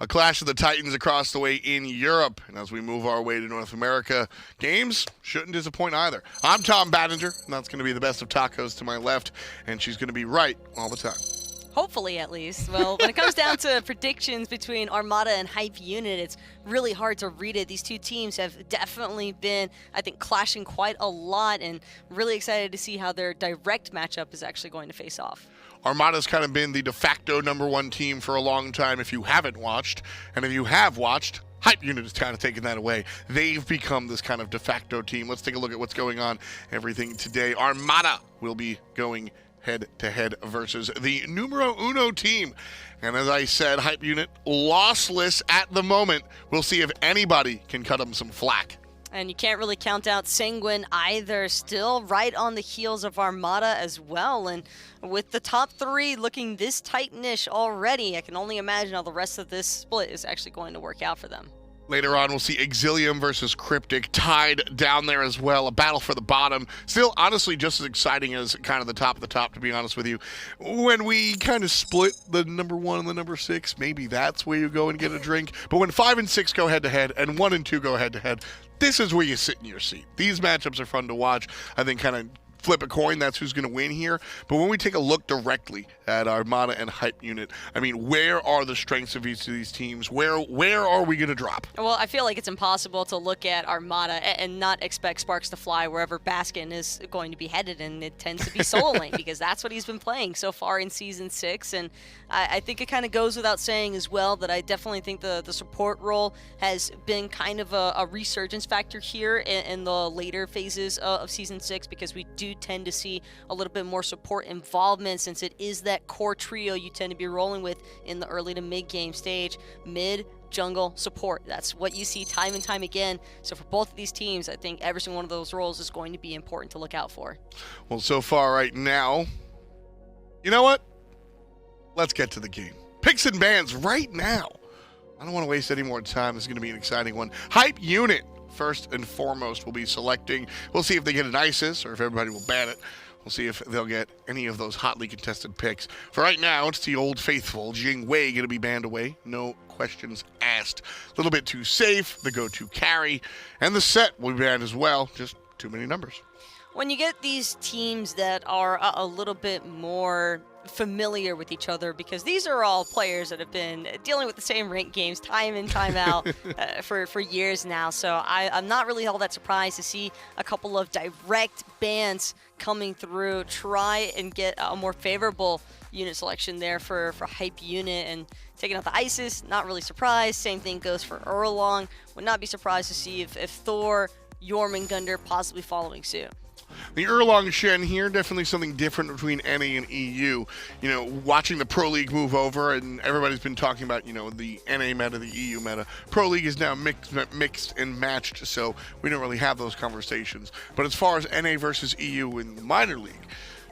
A clash of the Titans across the way in Europe. And as we move our way to North America, games shouldn't disappoint either. I'm Tom Battinger, and that's going to be the best of tacos to my left, and she's going to be right all the time. Hopefully, at least. Well, when it comes down to predictions between Armada and Hype Unit, it's really hard to read it. These two teams have definitely been, I think, clashing quite a lot, and really excited to see how their direct matchup is actually going to face off. Armada's kind of been the de facto #1 team for a long time if you haven't watched. And if you have watched, Hype Unit has kind of taken that away. They've become this kind of de facto team. Let's take a look at what's going on, everything today. Armada will be going head-to-head versus the numero uno team. And as I said, Hype Unit lossless at the moment. We'll see if anybody can cut them some flack. And you can't really count out Sanguine either, still right on the heels of Armada as well. And with the top three looking this tight-ish already, I can only imagine how the rest of this split is actually going to work out for them. Later on, we'll see Exilium versus Cryptic tied down there as well. A battle for the bottom. Still, honestly, just as exciting as kind of the top of the top, to be honest with you. When we kind of split the #1 and the #6, maybe that's where you go and get a drink. But when 5 and 6 go head-to-head and 1 and 2 go head-to-head, this is where you sit in your seat. These matchups are fun to watch. I think kind of flip a coin, that's who's going to win here. But when we take a look directly at Armada and Hype Unit, I mean, where are the strengths of each of these teams? Where are we going to drop? Well, I feel like it's impossible to look at Armada and not expect sparks to fly wherever Baskin is going to be headed, and it tends to be solo lane because that's what he's been playing so far in Season 6. And I think it kind of goes without saying as well that I definitely think the support role has been kind of a resurgence factor here in the later phases of Season 6, because we do tend to see a little bit more support involvement, since it is that core trio you tend to be rolling with in the early to mid game stage. Mid, jungle, support. That's what you see time and time again. So for both of these teams, I think every single one of those roles is going to be important to look out for. Well, so far right now, you know what? Let's get to the game. Picks and bans right now. I don't want to waste any more time. This is going to be an exciting one. Hype Unit, first and foremost, will be selecting. We'll see if they get an ISIS or if everybody will ban it. We'll see if they'll get any of those hotly contested picks. For right now, it's the old faithful. Jing Wei going to be banned away. No questions asked. A little bit too safe, the go-to carry. And the set will be banned as well. Just too many numbers. When you get these teams that are a little bit more familiar with each other, because these are all players that have been dealing with the same ranked games time in, time out for years now. So I'm not really all that surprised to see a couple of direct bans coming through, try and get a more favorable unit selection there for Hype Unit, and taking out the ISIS, not really surprised. Same thing goes for Erlong. Would not be surprised to see if Thor, Jormungandr possibly following suit. The Erlong Shen here, definitely something different between NA and EU. You know, watching the Pro League move over, and everybody's been talking about, you know, the NA meta, the EU meta. Pro League is now mixed and matched, so we don't really have those conversations. But as far as NA versus EU in the minor league,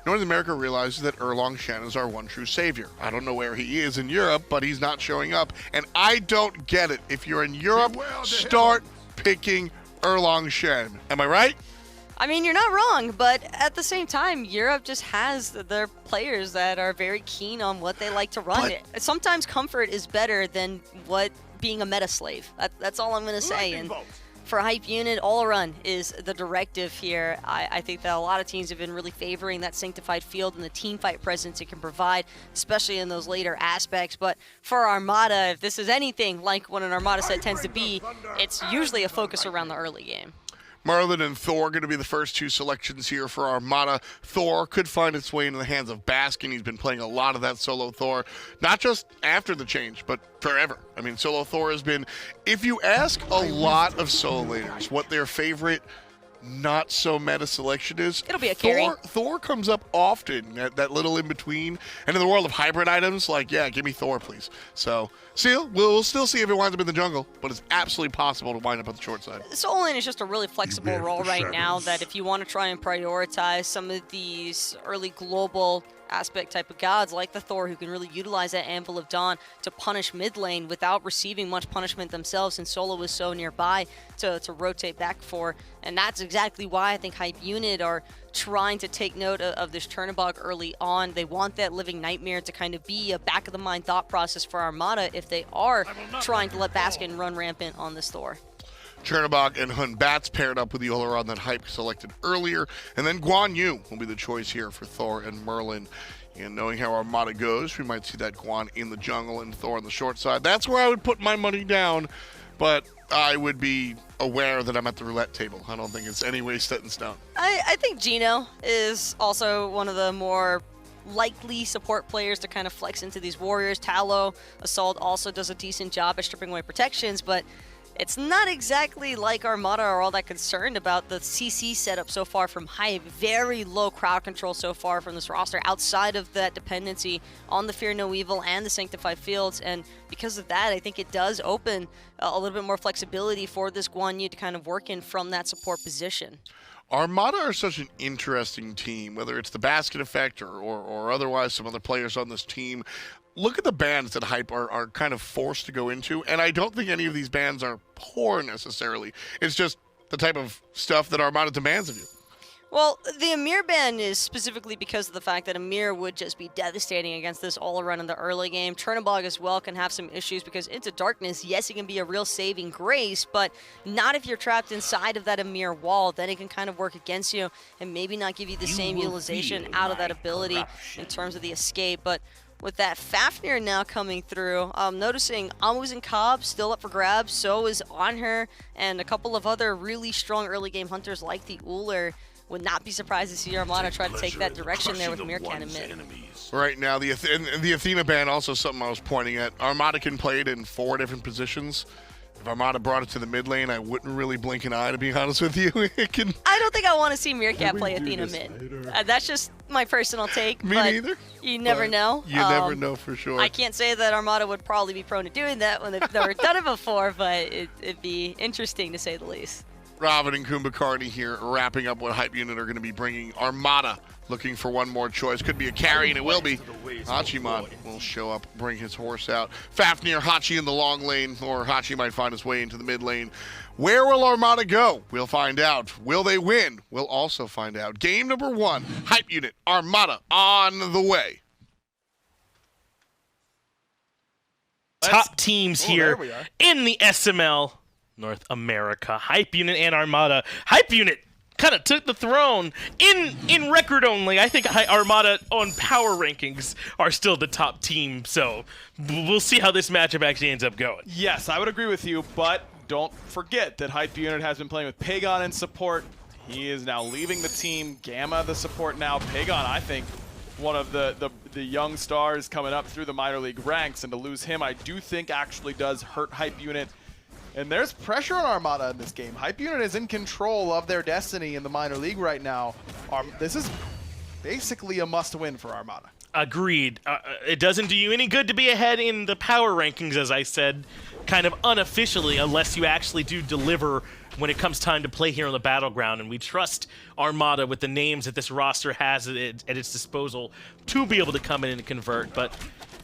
North America realizes that Erlong Shen is our one true savior. I don't know where he is in Europe, but he's not showing up. And I don't get it. If you're in Europe, start picking Erlong Shen. Am I right? I mean, you're not wrong, but at the same time, Europe just has their players that are very keen on what they like to run. Sometimes comfort is better than what being a meta slave. That's all I'm going to say. And for Hype Unit, Olorun is the directive here. I think that a lot of teams have been really favoring that sanctified field and the team fight presence it can provide, especially in those later aspects. But for Armada, if this is anything like what an Armada set tends to be, it's usually a focus around the early game. Merlin and Thor going to be the first two selections here for Armada. Thor could find its way into the hands of Baskin. He's been playing a lot of that solo Thor, not just after the change, but forever. I mean, solo Thor has been, if you ask a lot of solo laners what their favorite not so meta selection is, it'll be a carry. Thor comes up often, that little in between. And in the world of hybrid items, like, yeah, give me Thor, please. So, we'll still see if it winds up in the jungle, but it's absolutely possible to wind up on the short side. Solo lane is just a really flexible role right now that if you want to try and prioritize some of these early global aspect type of gods like the Thor who can really utilize that Anvil of Dawn to punish mid lane without receiving much punishment themselves, and Solo is so nearby to rotate back for. And that's exactly why I think Hype Unit are trying to take note of this Chernobog early on. They want that Living Nightmare to kind of be a back-of-the-mind thought process for Armada if they are trying to let Baskin run rampant on this Thor. Chernobog and Hun Batz paired up with the Olorun that Hype selected earlier, and then Guan Yu will be the choice here for Thor and Merlin. And knowing how Armada goes, we might see that Guan in the jungle and Thor on the short side. That's where I would put my money down, but I would be aware that I'm at the roulette table. I don't think it's any way set in stone. I think Geno is also one of the more likely support players to kind of flex into these warriors. Tallow Assault also does a decent job at stripping away protections, but it's not exactly like Armada are all that concerned about the CC setup so far from Hype. Very low crowd control so far from this roster outside of that dependency on the Fear No Evil and the Sanctified Fields. And because of that, I think it does open a little bit more flexibility for this Guan Yu to kind of work in from that support position. Armada are such an interesting team, whether it's the Basket effect or otherwise some other players on this team. Look at the bans that Hype are kind of forced to go into, and I don't think any of these bans are poor necessarily. It's just the type of stuff that Armada demands of you. Well, the Amir ban is specifically because of the fact that Amir would just be devastating against this Olorun in the early game. Chernobog as well can have some issues because Into Darkness, yes, it can be a real saving grace, but not if you're trapped inside of that Amir wall. Then it can kind of work against you and maybe not give you the same utilization out of that ability in terms of the escape. But with that Fafnir now coming through, noticing Amu's and Cobb still up for grabs, so is Anhur, and a couple of other really strong early game hunters like the Uller. Would not be surprised to see Armada try to take that direction there with Meerkat and mid. Right now, the Athena ban, also something I was pointing at. Armada can play it in 4 different positions. If Armada brought it to the mid lane, I wouldn't really blink an eye, to be honest with you. I don't think I want to see Meerkat play Athena mid. That's just my personal take. Me neither. You never know. You never know for sure. I can't say that Armada would probably be prone to doing that when they've never done it before, but it'd be interesting to say the least. Ravana and Kumbhakarna here wrapping up what Hype Unit are going to be bringing. Armada looking for one more choice. Could be a carry, and it will be. Hachiman will show up, bring his horse out. Fafnir, Hachi in the long lane, or Hachi might find his way into the mid lane. Where will Armada go? We'll find out. Will they win? We'll also find out. Game number 1, Hype Unit, Armada on the way. Top teams here in the SML North America. Hype Unit and Armada. Hype Unit kind of took the throne in record only. I think Armada on power rankings are still the top team, so we'll see how this matchup actually ends up going. Yes, I would agree with you, but don't forget that Hype Unit has been playing with Pagon in support. He is now leaving the team. Gamma the support now. Pagon, I think, one of the young stars coming up through the minor league ranks, and to lose him, I do think actually does hurt Hype Unit. And there's pressure on Armada in this game. Hype Unit is in control of their destiny in the minor league right now. This is basically a must-win for Armada. Agreed. It doesn't do you any good to be ahead in the power rankings, as I said, kind of unofficially, unless you actually do deliver when it comes time to play here on the battleground. And we trust Armada with the names that this roster has at its disposal to be able to come in and convert. But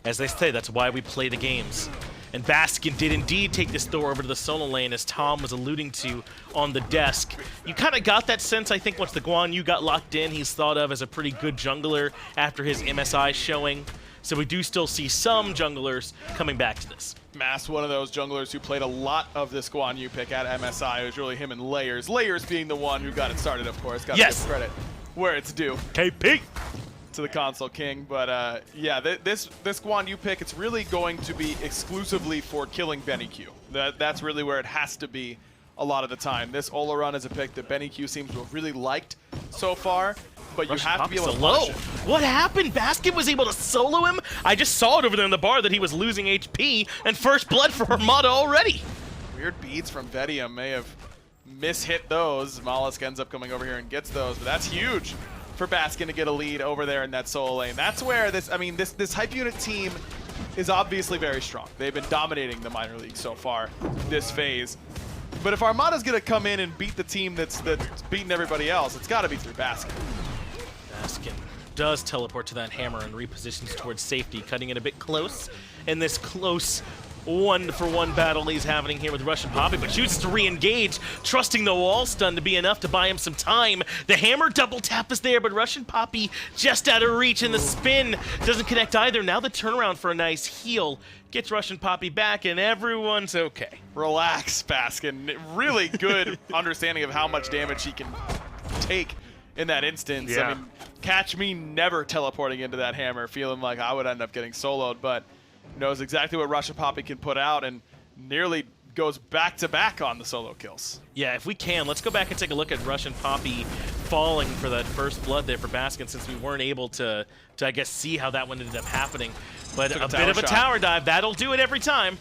as they say, that's why we play the games. And Baskin did indeed take this Thor over to the solo lane, as Tom was alluding to on the desk. You kind of got that sense, I think, once the Guan Yu got locked in. He's thought of as a pretty good jungler after his MSI showing. So we do still see some junglers coming back to this. Mass, one of those junglers who played a lot of this Guan Yu pick at MSI. It was really him and Layers. Layers being the one who got it started, of course. Got to give credit where it's due. KP! To the console king, but yeah, this Guan Yu pick, it's really going to be exclusively for killing sBennyQ. That's really where it has to be a lot of the time. This Olorun is a pick that sBennyQ seems to have really liked so far, but you have to be able to punish it. What happened? Baskin was able to solo him? I just saw it over there in the bar that he was losing HP, and first blood for Armada already. Weird beads from Vetium may have mishit those. molluskk ends up coming over here and gets those, but that's huge for Baskin to get a lead over there in that solo lane. That's where this Hype Unit team is obviously very strong. They've been dominating the minor league so far this phase. But if Armada's gonna come in and beat the team that's beating everybody else, it's gotta be through Baskin. Baskin does teleport to that hammer and repositions towards safety, cutting it a bit close in this close one-for-one battle he's having here with RussianPapi, but chooses to re-engage, trusting the wall stun to be enough to buy him some time. The hammer double tap is there, but RussianPapi just out of reach, and the spin doesn't connect either. Now the turnaround for a nice heal gets RussianPapi back, and everyone's okay. Relax, Baskin. Really good understanding of how much damage he can take in that instance. Yeah. I mean, catch me never teleporting into that hammer, feeling like I would end up getting soloed, but knows exactly what RussianPapi can put out and nearly goes back-to-back on the solo kills. Yeah, if we can, let's go back and take a look at RussianPapi falling for that first blood there for Baskin, since we weren't able to I guess, see how that one ended up happening. But a bit of a tower dive, that'll do it every time.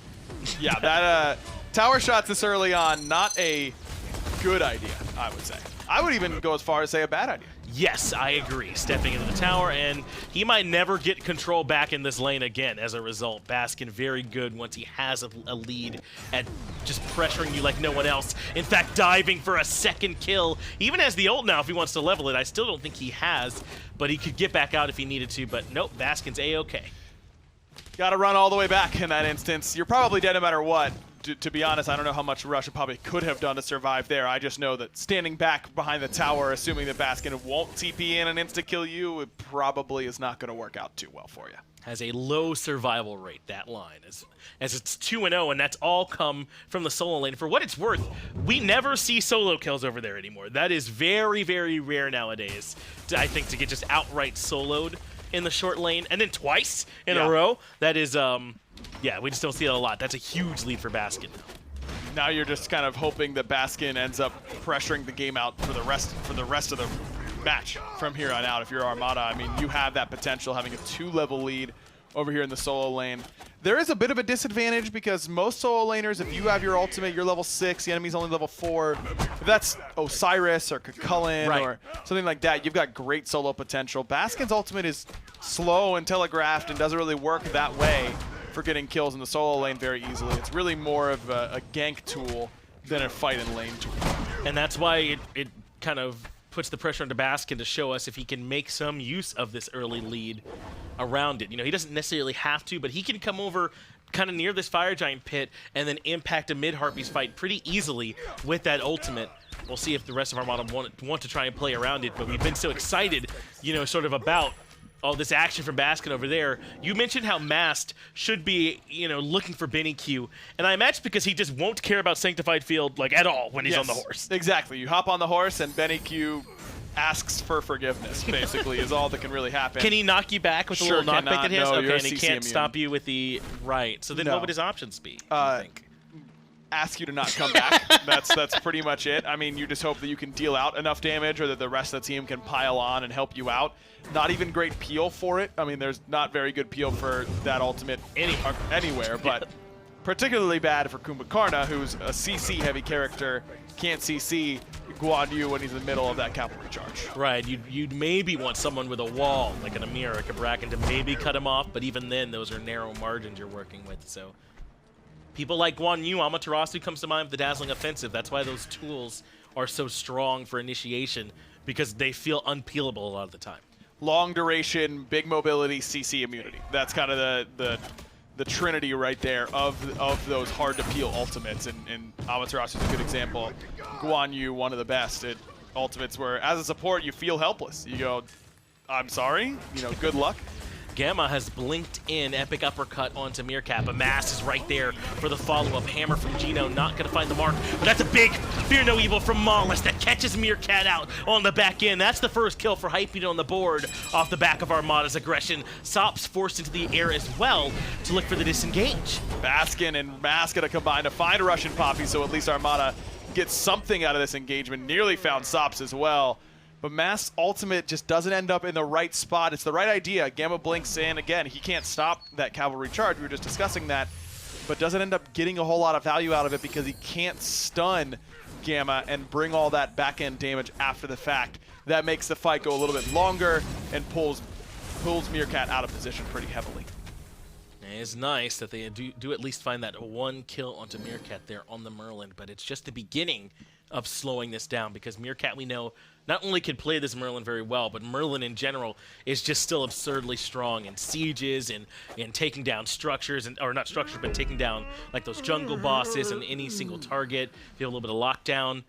Yeah, that tower shots this early on, not a good idea, I would say. I would even go as far as say a bad idea. Yes, I agree. Stepping into the tower, and he might never get control back in this lane again as a result. Baskin very good once he has a lead at just pressuring you like no one else. In fact, diving for a second kill. He even has the ult now if he wants to level it. I still don't think he has, but he could get back out if he needed to. But nope, Baskin's A-okay. Got to run all the way back in that instance. You're probably dead no matter what. To be honest, I don't know how much RussianPapi could have done to survive there. I just know that standing back behind the tower, assuming that Baskin won't TP in and insta-kill you, it probably is not going to work out too well for you. Has a low survival rate, that line, as it's 2-0, and that's all come from the solo lane. For what it's worth, we never see solo kills over there anymore. That is very, very rare nowadays, I think, to get just outright soloed in the short lane, and then twice in a row. That is, yeah, we just don't see it a lot. That's a huge lead for Baskin. Now you're just kind of hoping that Baskin ends up pressuring the game out for the rest of the match from here on out. If you're Armada, I mean, you have that potential, having a 2-level lead over here in the solo lane. There is a bit of a disadvantage because most solo laners, if you have your ultimate, you're level 6, the enemy's only level 4. If that's Osiris or Kukulkan or something like that, you've got great solo potential. Baskin's ultimate is slow and telegraphed and doesn't really work that way for getting kills in the solo lane very easily. It's really more of a gank tool than a fight in lane tool. And that's why it kind of puts the pressure onto Baskin to show us if he can make some use of this early lead around it. You know, he doesn't necessarily have to, but he can come over kind of near this Fire Giant pit and then impact a mid-Harpies fight pretty easily with that ultimate. We'll see if the rest of Armada want to try and play around it, but we've been so excited, you know, sort of about all this action from Baskin over there. You mentioned how Mast should be, you know, looking for sBennyQ, and I imagine because he just won't care about Sanctified Field, like, at all when he's on the horse. Exactly. You hop on the horse, and sBennyQ asks for forgiveness, basically, is all that can really happen. Can he knock you back with a little knockback at his? No, okay, and he can't stop you with the... Right. So then what would his options be, I think? Ask you to not come back. That's pretty much it. I mean, you just hope that you can deal out enough damage or that the rest of the team can pile on and help you out. Not even great peel for it. I mean, there's not very good peel for that ultimate anywhere, but particularly bad for Kumbhakarna, who's a CC-heavy character, can't CC Guan Yu when he's in the middle of that cavalry charge. Right, you'd maybe want someone with a wall, like an Amir or a Bracken, to maybe cut him off, but even then, those are narrow margins you're working with, so... People like Guan Yu, Amaterasu comes to mind with the Dazzling Offensive. That's why those tools are so strong for initiation, because they feel unpeelable a lot of the time. Long duration, big mobility, CC immunity. That's kind of the trinity right there of those hard to peel ultimates, and Amaterasu is a good example. Guan Yu, one of the best at ultimates where, as a support, you feel helpless. You go, I'm sorry, you know, good luck. Gamma has blinked in epic uppercut onto Meerkat, but Mass is right there for the follow-up. Hammer from Geno, not going to find the mark, but that's a big Fear No Evil from molluskk that catches Meerkat out on the back end. That's the first kill for Hypebeat on the board off the back of Armada's aggression. Sops forced into the air as well to look for the disengage. Baskin and Mass going to combine to find RussianPapi, so at least Armada gets something out of this engagement. Nearly found Sops as well. But Mass' ultimate just doesn't end up in the right spot. It's the right idea. Gamma blinks in. Again, he can't stop that cavalry charge. We were just discussing that. But doesn't end up getting a whole lot of value out of it because he can't stun Gamma and bring all that back-end damage after the fact. That makes the fight go a little bit longer and pulls Meerkat out of position pretty heavily. It's nice that they do at least find that one kill onto Meerkat there on the Merlin, but it's just the beginning of slowing this down, because Meerkat, we know, not only can play this Merlin very well, but Merlin in general is just still absurdly strong in sieges and taking down structures, or not structures, but taking down like those jungle bosses and any single target. If you have a little bit of lockdown,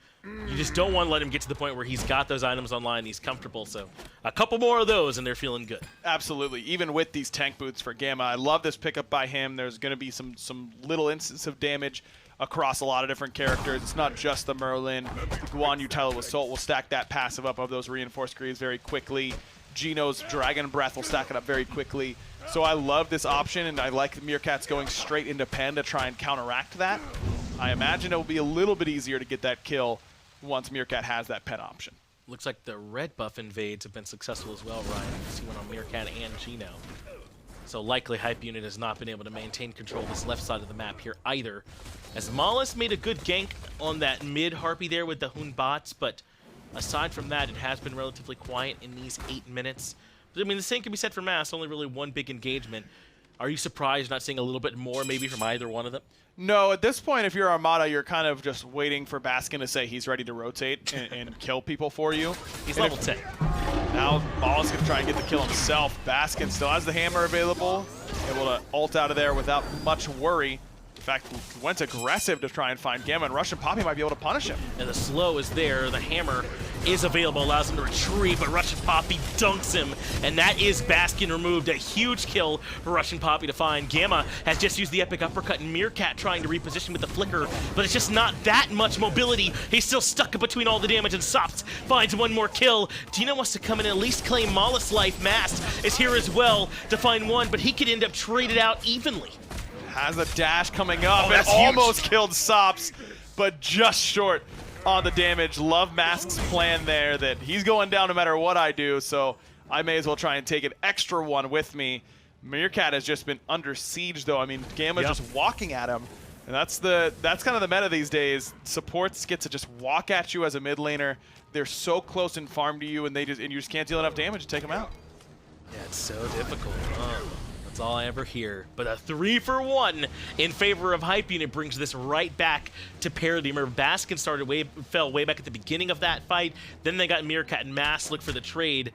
you just don't want to let him get to the point where he's got those items online, he's comfortable. So a couple more of those and they're feeling good. Absolutely. Even with these tank boots for Gamma, I love this pickup by him. There's going to be some little instances of damage across a lot of different characters. It's not just the Merlin. The Guan Utility Assault will stack that passive up of those reinforced greaves very quickly. Geno's Dragon Breath will stack it up very quickly. So I love this option, and I like the Meerkats going straight into Pen to try and counteract that. I imagine it will be a little bit easier to get that kill once Meerkat has that Pen option. Looks like the red buff invades have been successful as well, Ryan. You see one on Meerkat and Geno. So likely Hype Unit has not been able to maintain control of this left side of the map here either. As molluskk made a good gank on that mid Harpy there with the Hun bots, but aside from that, it has been relatively quiet in these 8 minutes. But, I mean, the same can be said for Mass, only really one big engagement. Are you surprised not seeing a little bit more maybe from either one of them? No, at this point, if you're Armada, you're kind of just waiting for Baskin to say he's ready to rotate and kill people for you. He's level 10. Now Ball's going to try and get the kill himself. Baskin still has the hammer available, able to ult out of there without much worry. In fact, went aggressive to try and find Gamma, and RussianPapi might be able to punish him. And the slow is there, the hammer is available, allows him to retrieve, but RussianPapi dunks him, and that is Baskin removed. A huge kill for RussianPapi to find. Gamma has just used the epic uppercut, and Meerkat trying to reposition with the flicker, but it's just not that much mobility. He's still stuck in between all the damage, and sops finds one more kill. Geno wants to come in and at least claim molluskk life. Mast is here as well to find one, but he could end up traded out evenly. Has a dash coming up, Oh, and that's almost huge. killed Sops, but just short on the damage. Love Mask's plan there that he's going down no matter what I do, so I may as well try and take an extra one with me. Meerkat has just been under siege, though. I mean, Gamma's just walking at him, and that's kind of the meta these days. Supports get to just walk at you as a mid laner. They're so close in farm to you, and you just can't deal enough damage to take them out. Yeah, it's so difficult. That's all I ever hear. But a 3-for-1 in favor of Hype Unit brings this right back to parity. Remember, Baskin fell way back at the beginning of that fight. Then they got Meerkat and Mass look for the trade,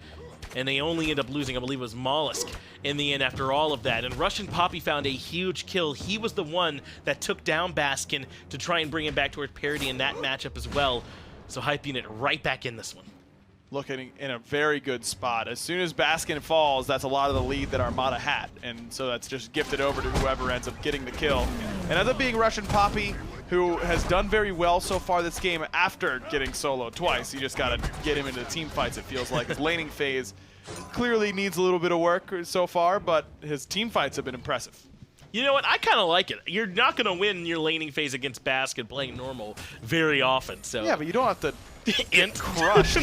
and they only end up losing, I believe it was molluskk in the end after all of that. And RussianPapi found a huge kill. He was the one that took down Baskin to try and bring him back towards parity in that matchup as well. So Hype Unit right back in this one. Looking in a very good spot. As soon as Baskin falls, that's a lot of the lead that Armada had, and so that's just gifted over to whoever ends up getting the kill. And ends up being RussianPapi, who has done very well so far this game after getting soloed twice. You just gotta get him into the team fights, it feels like. His laning phase clearly needs a little bit of work so far, but his team fights have been impressive. You know what? I kind of like it. You're not going to win your laning phase against Baskin playing normal very often. So Yeah, but you don't have to and crushed.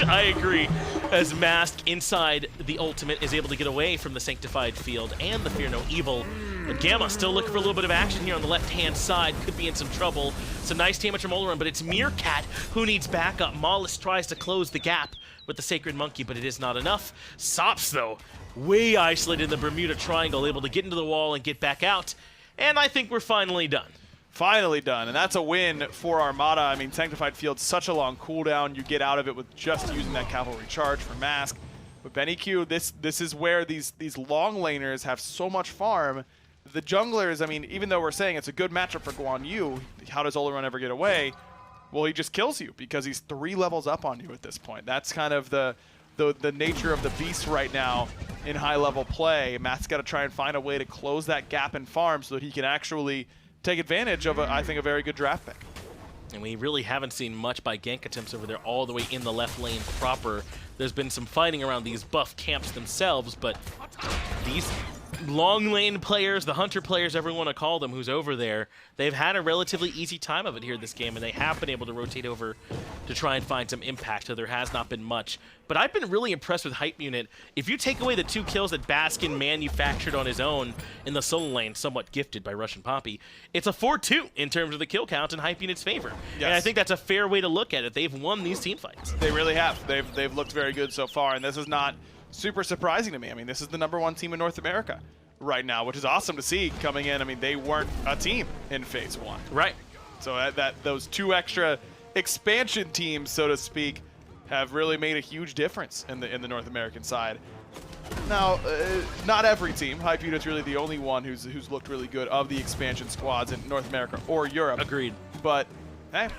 I agree. As Mask inside the ultimate is able to get away from the Sanctified Field and the Fear No Evil. But Gamma still looking for a little bit of action here on the left-hand side. Could be in some trouble. Some nice damage from Olorun, but it's Meerkat who needs backup. molluskk tries to close the gap with the Sacred Monkey, but it is not enough. Sops, though, way isolated in the Bermuda Triangle, able to get into the wall and get back out. And I think we're finally done. Finally done, and that's a win for Armada. I mean, Sanctified Field's such a long cooldown. You get out of it with just using that cavalry charge for Mask. But sBennyQ, this is where these long laners have so much farm. The junglers, I mean, even though we're saying it's a good matchup for Guan Yu, how does Olorun ever get away? Well, he just kills you because he's 3 levels up on you at this point. That's kind of the nature of the beast right now in high-level play. Matt's got to try and find a way to close that gap in farm so that he can actually take advantage of, I think, a very good draft pick. And we really haven't seen much by gank attempts over there all the way in the left lane proper. There's been some fighting around these buff camps themselves, but these long lane players, the hunter players, everyone want to call them, who's over there, they've had a relatively easy time of it here this game, and they have been able to rotate over to try and find some impact, so there has not been much. But I've been really impressed with Hype Unit. If you take away the 2 kills that Baskin manufactured on his own in the solo lane, somewhat gifted by RussianPapi, it's a 4-2 in terms of the kill count in Hype Unit's favor. Yes. And I think that's a fair way to look at it. They've won these team fights. They really have. They've looked very good so far, and this is not super surprising to me. I mean, this is the #1 team in North America right now, which is awesome to see coming in. I mean, they weren't a team in Phase 1. Right. So those 2 extra expansion teams, so to speak, have really made a huge difference in the North American side. Now, not every team. Hype Unit's really the only one who's looked really good of the expansion squads in North America or Europe. Agreed. But, hey,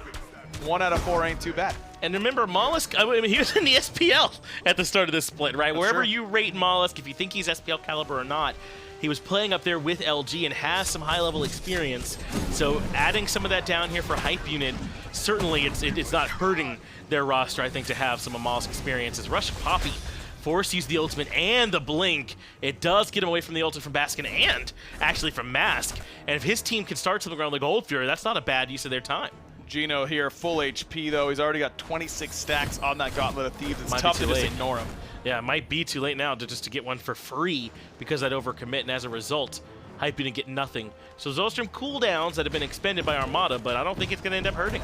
1 out of 4 ain't too bad. And remember, molluskk, I mean, he was in the SPL at the start of this split, right? Wherever you rate molluskk, if you think he's SPL caliber or not, he was playing up there with LG and has some high-level experience. So adding some of that down here for Hype Unit, certainly it's not hurting their roster, I think, to have some of molluskk experience. As RussianPapi forced to use the ultimate and the blink, it does get him away from the ultimate from Baskin and actually from Mask. And if his team can start something around the Gold Fury, that's not a bad use of their time. Geno here, full HP though. He's already got 26 stacks on that Gauntlet of Thieves. It's tough to just ignore him. Yeah, it might be too late now to get one for free because I'd overcommit, and as a result, Hype Unit get nothing. So Zolstrom cooldowns that have been expended by Armada, but I don't think it's going to end up hurting.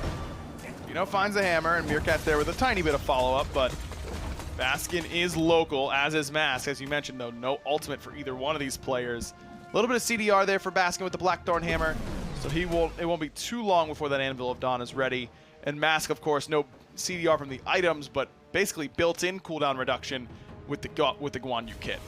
Geno finds the hammer, and Meerkat's there with a tiny bit of follow-up, but Baskin is local, as is Mask. As you mentioned, though, no ultimate for either one of these players. A little bit of CDR there for Baskin with the Blackthorn hammer, so it won't be too long before that Anvil of Dawn is ready. And Mask, of course, no CDR from the items, but basically built-in cooldown reduction with the Guan Yu kit.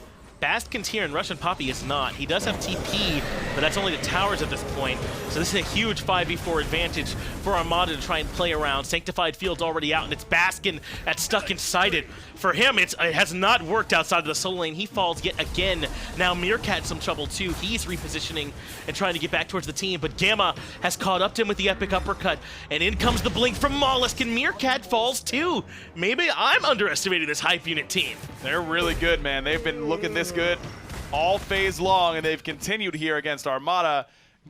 Baskin's here and RussianPapi is not. He does have TP, but that's only the towers at this point. So this is a huge 5v4 advantage for Armada to try and play around. Sanctified Field's already out, and it's Baskin that's stuck inside it. For him, it has not worked outside of the solo lane. He falls yet again. Now Meerkat's some trouble too. He's repositioning and trying to get back towards the team, but Gamma has caught up to him with the epic uppercut, and in comes the blink from molluskk, and Meerkat falls too. Maybe I'm underestimating this Hype Unit team. They're really good, man. They've been looking this good all phase long, and they've continued here against Armada.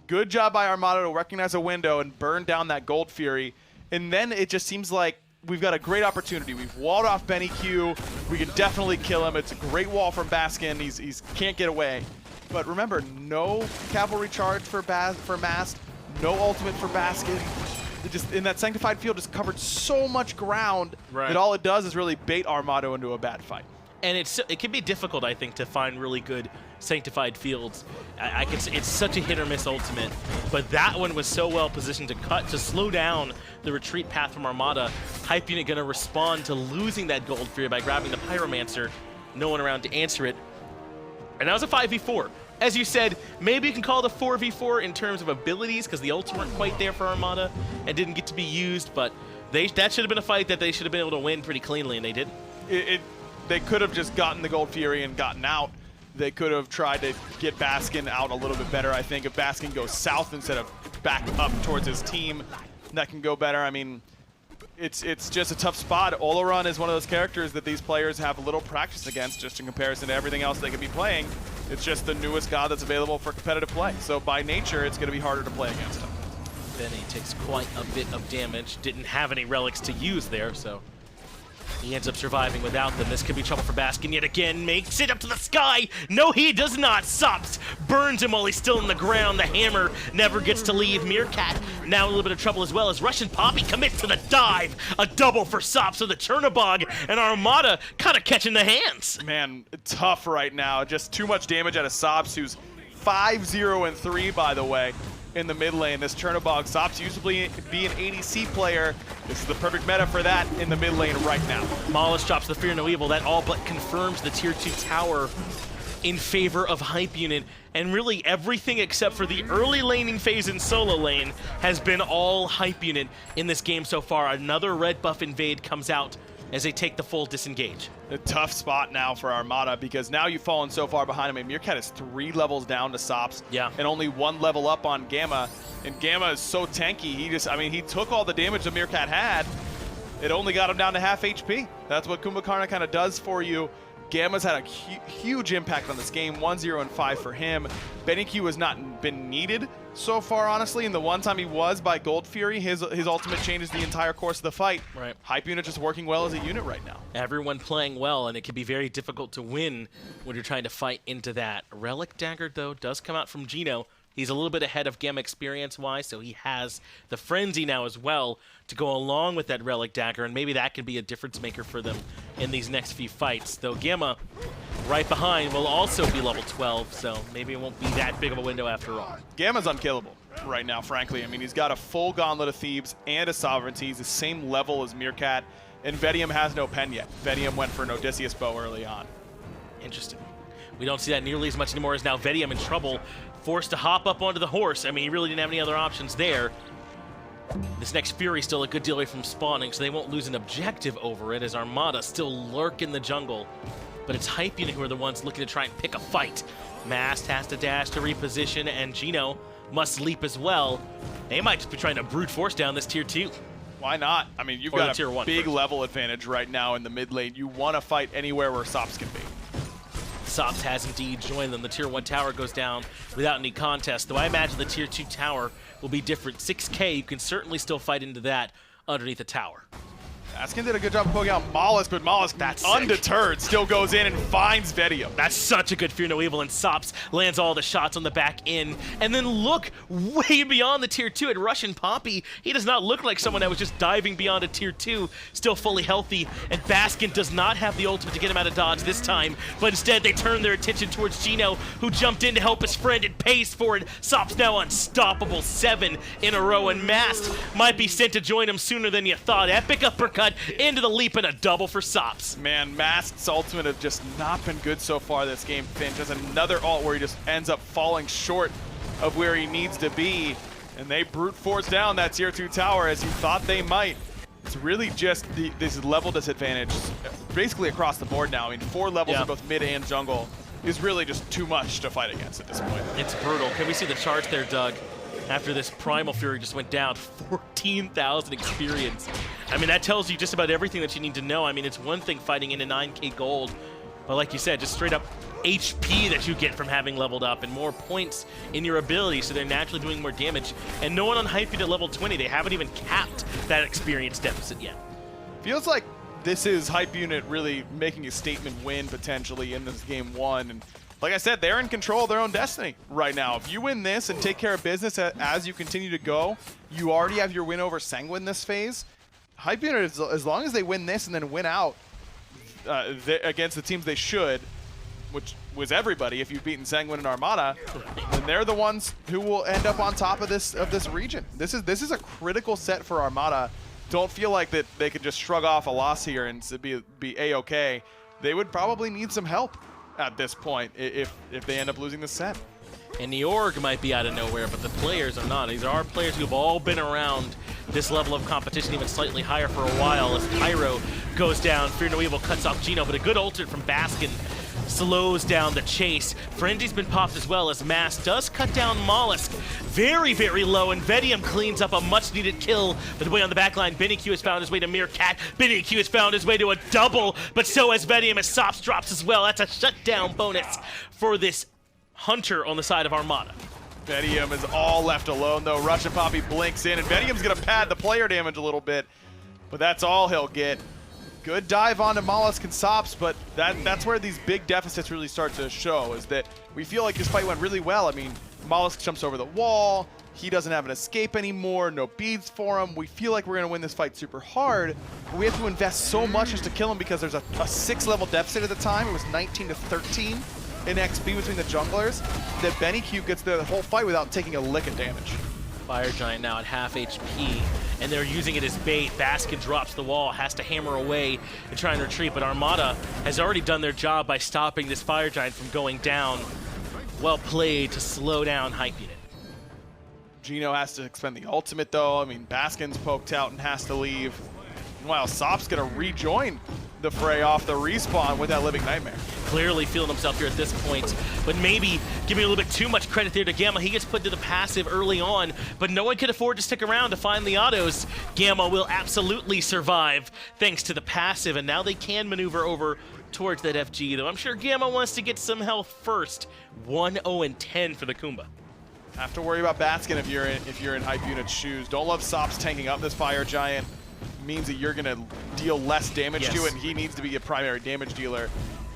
Good job by Armada to recognize a window and burn down that Gold Fury. And then it just seems like we've got a great opportunity. We've walled off sBennyQ. We can definitely kill him. It's a great wall from Baskin. He's can't get away. But remember, no cavalry charge for Mask, no ultimate for Baskin. Just in that Sanctified Field just covered so much ground that all it does is really bait Armada into a bad fight. And it can be difficult, I think, to find really good Sanctified Fields. It's such a hit or miss ultimate, but that one was so well positioned to slow down the retreat path from Armada. Hype Unit gonna respond to losing that Gold Fury by grabbing the Pyromancer. No one around to answer it. And that was a 5v4. As you said, maybe you can call it a 4v4 in terms of abilities, because the ults weren't quite there for Armada and didn't get to be used, but that should have been a fight that they should have been able to win pretty cleanly, and they didn't. They could have just gotten the Gold Fury and gotten out. They could have tried to get Baskin out a little bit better, I think. If Baskin goes south instead of back up towards his team, that can go better. I mean, it's just a tough spot. Olorun is one of those characters that these players have little practice against, just in comparison to everything else they could be playing. It's just the newest god that's available for competitive play. So by nature, it's going to be harder to play against him. Benny takes quite a bit of damage. Didn't have any relics to use there, so he ends up surviving without them. This could be trouble for Baskin yet again. Makes it up to the sky. No, he does not. Sops burns him while he's still on the ground. The hammer never gets to leave. Meerkat now in a little bit of trouble as well as RussianPapi commits to the dive. A double for Sops with the Chernobog, and Armada kind of catching the hands. Man, tough right now. Just too much damage out of Sops, who's 5-0-3, by the way, in the mid lane. This Chernobog, Sops used to be an ADC player. This is the perfect meta for that in the mid lane right now. molluskk drops the Fear No Evil. That all but confirms the tier 2 tower in favor of Hype Unit. And really everything except for the early laning phase in solo lane has been all Hype Unit in this game so far. Another red buff invade comes out as they take the full disengage. A tough spot now for Armada because now you've fallen so far behind him. I mean, Meerkat is 3 levels down to Sops and only 1 level up on Gamma. And Gamma is so tanky. He took all the damage that Meerkat had. It only got him down to half HP. That's what Kumbhakarna kind of does for you. Gamma's had a huge impact on this game, 1-0-5 for him. sBennyQ has not been needed so far, honestly, and the one time he was by Gold Fury, his ultimate changes the entire course of the fight. Right. Hype Unit just working well as a unit right now. Everyone playing well, and it can be very difficult to win when you're trying to fight into that. Relic Dagger, though, does come out from Geno. He's a little bit ahead of Gamma experience-wise, so he has the Frenzy now as well to go along with that Relic Dagger, and maybe that can be a difference maker for them in these next few fights. Though Gamma, right behind, will also be level 12, so maybe it won't be that big of a window after all. Gamma's unkillable. right now, frankly. I mean, he's got a full Gauntlet of Thebes and a Sovereignty. He's the same level as Meerkat, and Vetium has no pen yet. Vetium went for an Odysseus bow early on. Interesting. We don't see that nearly as much anymore, as now Vetium in trouble, forced to hop up onto the horse. I mean, he really didn't have any other options there. This next Fury still a good deal away from spawning, so they won't lose an objective over it, as Armada still lurk in the jungle. But it's Hype Unit who are the ones looking to try and pick a fight. Mast has to dash to reposition, and Geno must leap as well. They might just be trying to brute force down this tier 2. Why not? I mean, you've got a big level advantage right now in the mid lane. You want to fight anywhere where sops can be. Sops has indeed joined them. The tier 1 tower goes down without any contest, though I imagine the tier 2 tower will be different. 6k, you can certainly still fight into that underneath the tower. Baskin did a good job of poking out molluskk, but molluskk, that's undeterred, still goes in and finds Vetium. That's such a good Fear No Evil, and Sops lands all the shots on the back end. And then look way beyond the tier 2 at RussianPapi. He does not look like someone that was just diving beyond a tier 2, still fully healthy. And Baskin does not have the ultimate to get him out of dodge this time, but instead they turn their attention towards Geno, who jumped in to help his friend and pays for it. Sops now unstoppable, 7 in a row, and Mast might be sent to join him sooner than you thought. Epic uppercut into the leap and a double for Sops. Man, Mast's ultimate have just not been good so far this game. Finch has another ult where he just ends up falling short of where he needs to be, and they brute force down that tier 2 tower as you thought they might. It's really just this level disadvantage basically across the board now. I mean, 4 levels in both mid and jungle is really just too much to fight against at this point. It's brutal. Can we see the charts there, Doug? After this Primal Fury just went down, 14,000 experience. I mean, that tells you just about everything that you need to know. I mean, it's one thing fighting into 9k gold, but like you said, just straight up HP that you get from having leveled up and more points in your ability, so they're naturally doing more damage. And no one on Hype Unit at level 20, they haven't even capped that experience deficit yet. Feels like this is Hype Unit really making a statement win potentially in this game 1. And like I said, they're in control of their own destiny right now. If you win this and take care of business as you continue to go, you already have your win over Sanguine this phase. Hype Unit, as long as they win this and then win out against the teams they should, which was everybody if you've beaten Sanguine and Armada, then they're the ones who will end up on top of this region. This is a critical set for Armada. Don't feel like that they could just shrug off a loss here and be A-okay. They would probably need some help at this point if they end up losing the set. And the org might be out of nowhere, but the players are not. These are players who've all been around this level of competition, even slightly higher for a while. As Pyro goes down, Fear No Evil cuts off Geno, but a good ultimate from Baskin slows down the chase. Frenzy's been popped as well, as Mast does cut down molluskk very, very low, and Vetium cleans up a much-needed kill. But the way on the backline, sBennyQ has found his way to Meerkat. sBennyQ has found his way to a double, but so has Vetium as Sops drops as well. That's a shutdown bonus for this Hunter on the side of Armada. Vetium is all left alone, though. RussianPapi blinks in, and Vetium's going to pad the player damage a little bit, but that's all he'll get. Good dive onto molluskk and Sops, but that's where these big deficits really start to show, is that we feel like this fight went really well. I mean, molluskk jumps over the wall, he doesn't have an escape anymore, no beads for him. We feel like we're going to win this fight super hard, but we have to invest so much just to kill him because there's a 6-level deficit at the time. It was 19 to 13 in XP between the junglers, that SBennyQ gets the whole fight without taking a lick of damage. Fire Giant now at half HP, and they're using it as bait. Baskin drops the wall, has to hammer away and try and retreat, but Armada has already done their job by stopping this Fire Giant from going down. Well played to slow down Hype Unit. Geno has to expend the ultimate, though. I mean, Baskin's poked out and has to leave. Meanwhile, Sop's going to rejoin the fray off the respawn with that Living Nightmare. Clearly feeling himself here at this point, but maybe giving a little bit too much credit there to Gamma. He gets put to the passive early on, but no one could afford to stick around to find the autos. Gamma will absolutely survive thanks to the passive, and now they can maneuver over towards that FG, though I'm sure Gamma wants to get some health first. 1-0-10 for the Kumba. Have to worry about Baskin if you're in Hype Unit's shoes. Don't love Sops tanking up this Fire Giant. Means that you're going to deal less damage to it, and he needs to be a primary damage dealer.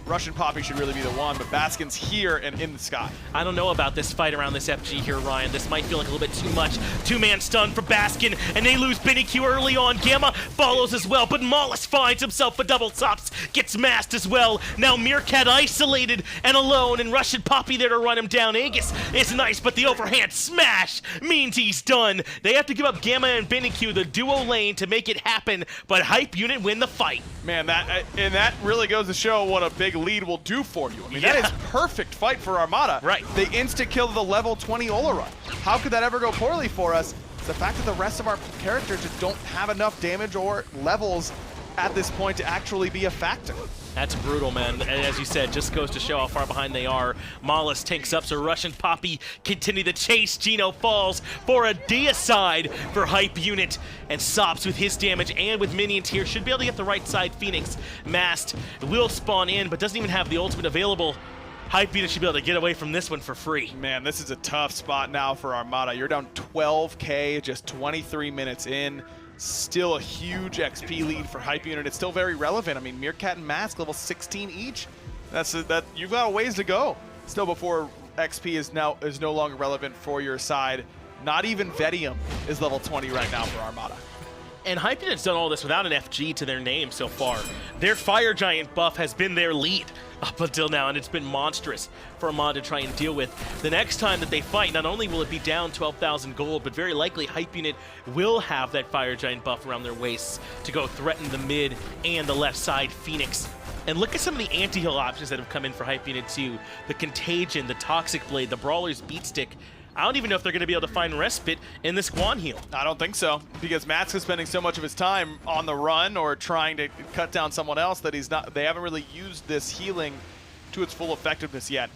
RussianPapi should really be the one, but Baskin's here and in the sky. I don't know about this fight around this FG here, Ryan. This might feel like a little bit too much. Two-man stun for Baskin, and they lose sBennyQ early on. Gamma follows as well, but molluskk finds himself a double sops, gets masked as well. Now Meerkat isolated and alone, and RussianPapi there to run him down. Aegis is nice, but the overhand smash means he's done. They have to give up Gamma and sBennyQ, the duo lane, to make it happen, but Hype Unit win the fight. Man, that really goes to show what a big lead will do for you. I mean, that is perfect fight for Armada. Right. They insta-kill the level 20 Olorun. How could that ever go poorly for us? It's the fact that the rest of our characters just don't have enough damage or levels at this point to actually be a factor. That's brutal, man. As you said, just goes to show how far behind they are. molluskk tanks up, so RussianPapi continue the chase. Geno falls for a deicide for Hype Unit, and sops with his damage and with minions here should be able to get the right side. Phoenix masked will spawn in, but doesn't even have the ultimate available. Hype Unit should be able to get away from this one for free. Man, this is a tough spot now for Armada. You're down 12K, just 23 minutes in. Still a huge XP lead for Hype Unit. It's still very relevant. I mean, Meerkat and Mask level 16 each. That you've got a ways to go still before XP is no longer relevant for your side. Not even Vetium is level 20 right now for Armada. And Hype Unit's done all this without an FG to their name so far. Their Fire Giant buff has been their lead up until now, and it's been monstrous for Armada to try and deal with. The next time that they fight, not only will it be down 12,000 gold, but very likely Hype Unit will have that Fire Giant buff around their waists to go threaten the mid and the left side Phoenix. And look at some of the anti-heal options that have come in for Hype Unit 2. The Contagion, the Toxic Blade, the Brawler's Beatstick. I don't even know if they're going to be able to find respite in this Guan heal. I don't think so, because Matt's is spending so much of his time on the run or trying to cut down someone else that they haven't really used this healing to its full effectiveness yet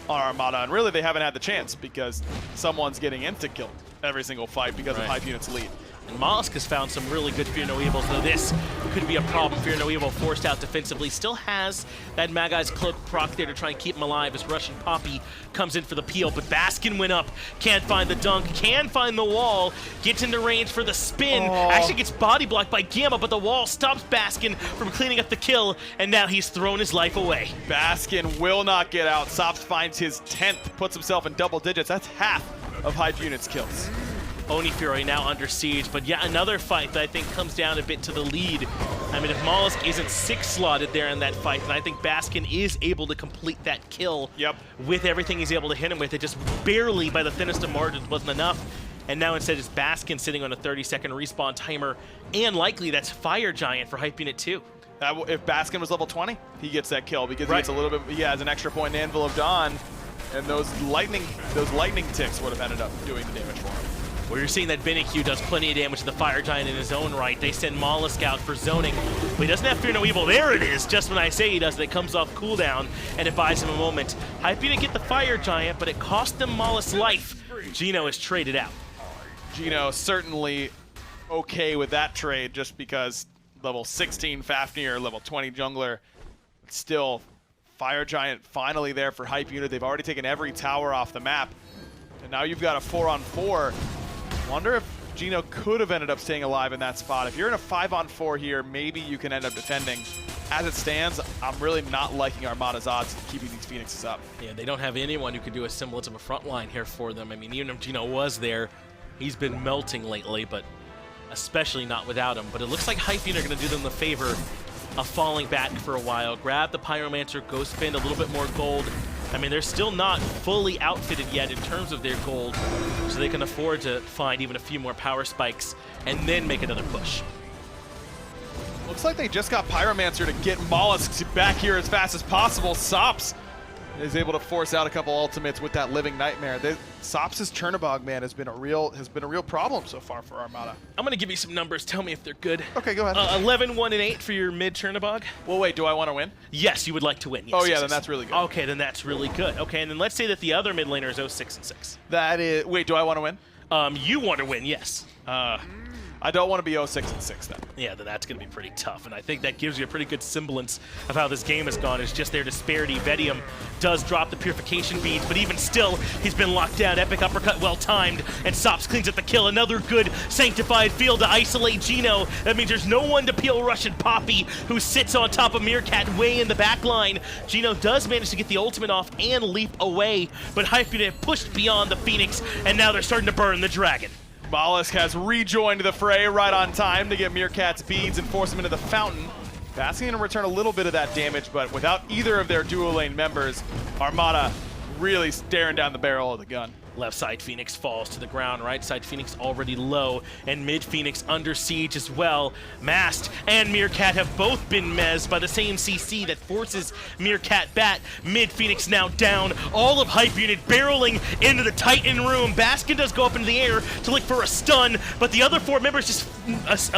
on Armada. And really, they haven't had the chance because someone's getting insta-killed every single fight because of Hype Unit's lead. And molluskk has found some really good Fear No Evils, though this could be a problem. Fear No Evil forced out defensively. Still has that Magai's Cloak proc there to try and keep him alive as RussianPapi comes in for the peel. But Baskin went up, can't find the dunk, can find the wall, gets into range for the spin. Actually gets body blocked by Gamma, but the wall stops Baskin from cleaning up the kill, and now he's thrown his life away. Baskin will not get out. Sops finds his 10th, puts himself in double digits. That's half of Hype Unit's kills. Oni Fury now under siege, but yet another fight that I think comes down a bit to the lead. I mean, if molluskk isn't 6 slotted there in that fight, then I think Baskin is able to complete that kill with everything he's able to hit him with. It just barely, by the thinnest of margins, wasn't enough. And now instead it's Baskin sitting on a 30-second respawn timer, and likely that's Fire Giant for Hype Unit 2. If Baskin was level 20, he gets that kill because he gets a little bit. He has an extra point in Anvil of Dawn, and those lightning ticks would have ended up doing the damage for him. Well, you're seeing that sBennyQ does plenty of damage to the Fire Giant in his own right. They send molluskk out for zoning, but he doesn't have Fear No Evil. There it is, just when I say he does it, it comes off cooldown, and it buys him a moment. Hype Unit get the Fire Giant, but it cost them molluskk life. Geno is traded out. Geno certainly okay with that trade, just because level 16 Fafnir, level 20 jungler, still Fire Giant finally there for Hype Unit. They've already taken every tower off the map, and now you've got a 4-on-4. Wonder if Geno could have ended up staying alive in that spot. If you're in a 5-on-4 here, maybe you can end up defending. As it stands, I'm really not liking Armada's odds of keeping these Phoenixes up. Yeah, they don't have anyone who could do a semblance of a front line here for them. I mean, even if Geno was there, he's been melting lately, but especially not without him. But it looks like Hype Unit are going to do them the favor of falling back for a while. Grab the Pyromancer, go spend a little bit more gold. I mean, they're still not fully outfitted yet in terms of their gold, so they can afford to find even a few more power spikes and then make another push. Looks like they just got Pyromancer to get molluskk back here as fast as possible. Sops is able to force out a couple ultimates with that Living Nightmare. Sops' Chernobog, man, has been a real problem so far for Armada. I'm going to give you some numbers. Tell me if they're good. Okay, go ahead. 11, 1, and 8 for your mid Chernobog. Well, wait, do I want to win? Yes, you would like to win. Yes, oh, yeah, yes, then yes. that's really good. Okay, then that's really good. Okay, and then let's say that the other mid laner is 06 and 6. That is... Wait, do I want to win? You want to win, yes. I don't want to be 0-6-6 then. Yeah, that's going to be pretty tough, and I think that gives you a pretty good semblance of how this game has gone. It's just their disparity. Vetium does drop the purification beads, but even still, he's been locked down. Epic uppercut, well-timed, and sops cleans up the kill. Another good sanctified field to isolate Geno. That means there's no one to peel RussianPapi, who sits on top of Meerkat way in the back line. Geno does manage to get the ultimate off and leap away, but Hype Unit pushed beyond the Phoenix, and now they're starting to burn the dragon. molluskk has rejoined the fray right on time to get Meerkat's beads and force him into the fountain. Baskin going to return a little bit of that damage, but without either of their dual lane members, Armada really staring down the barrel of the gun. Left side Phoenix falls to the ground, right side Phoenix already low, and mid Phoenix under siege as well. Mast and Meerkat have both been mezzed by the same CC that forces Meerkat back. Mid Phoenix now down, all of Hype Unit barreling into the Titan room. Baskin does go up into the air to look for a stun, but the other 4 members just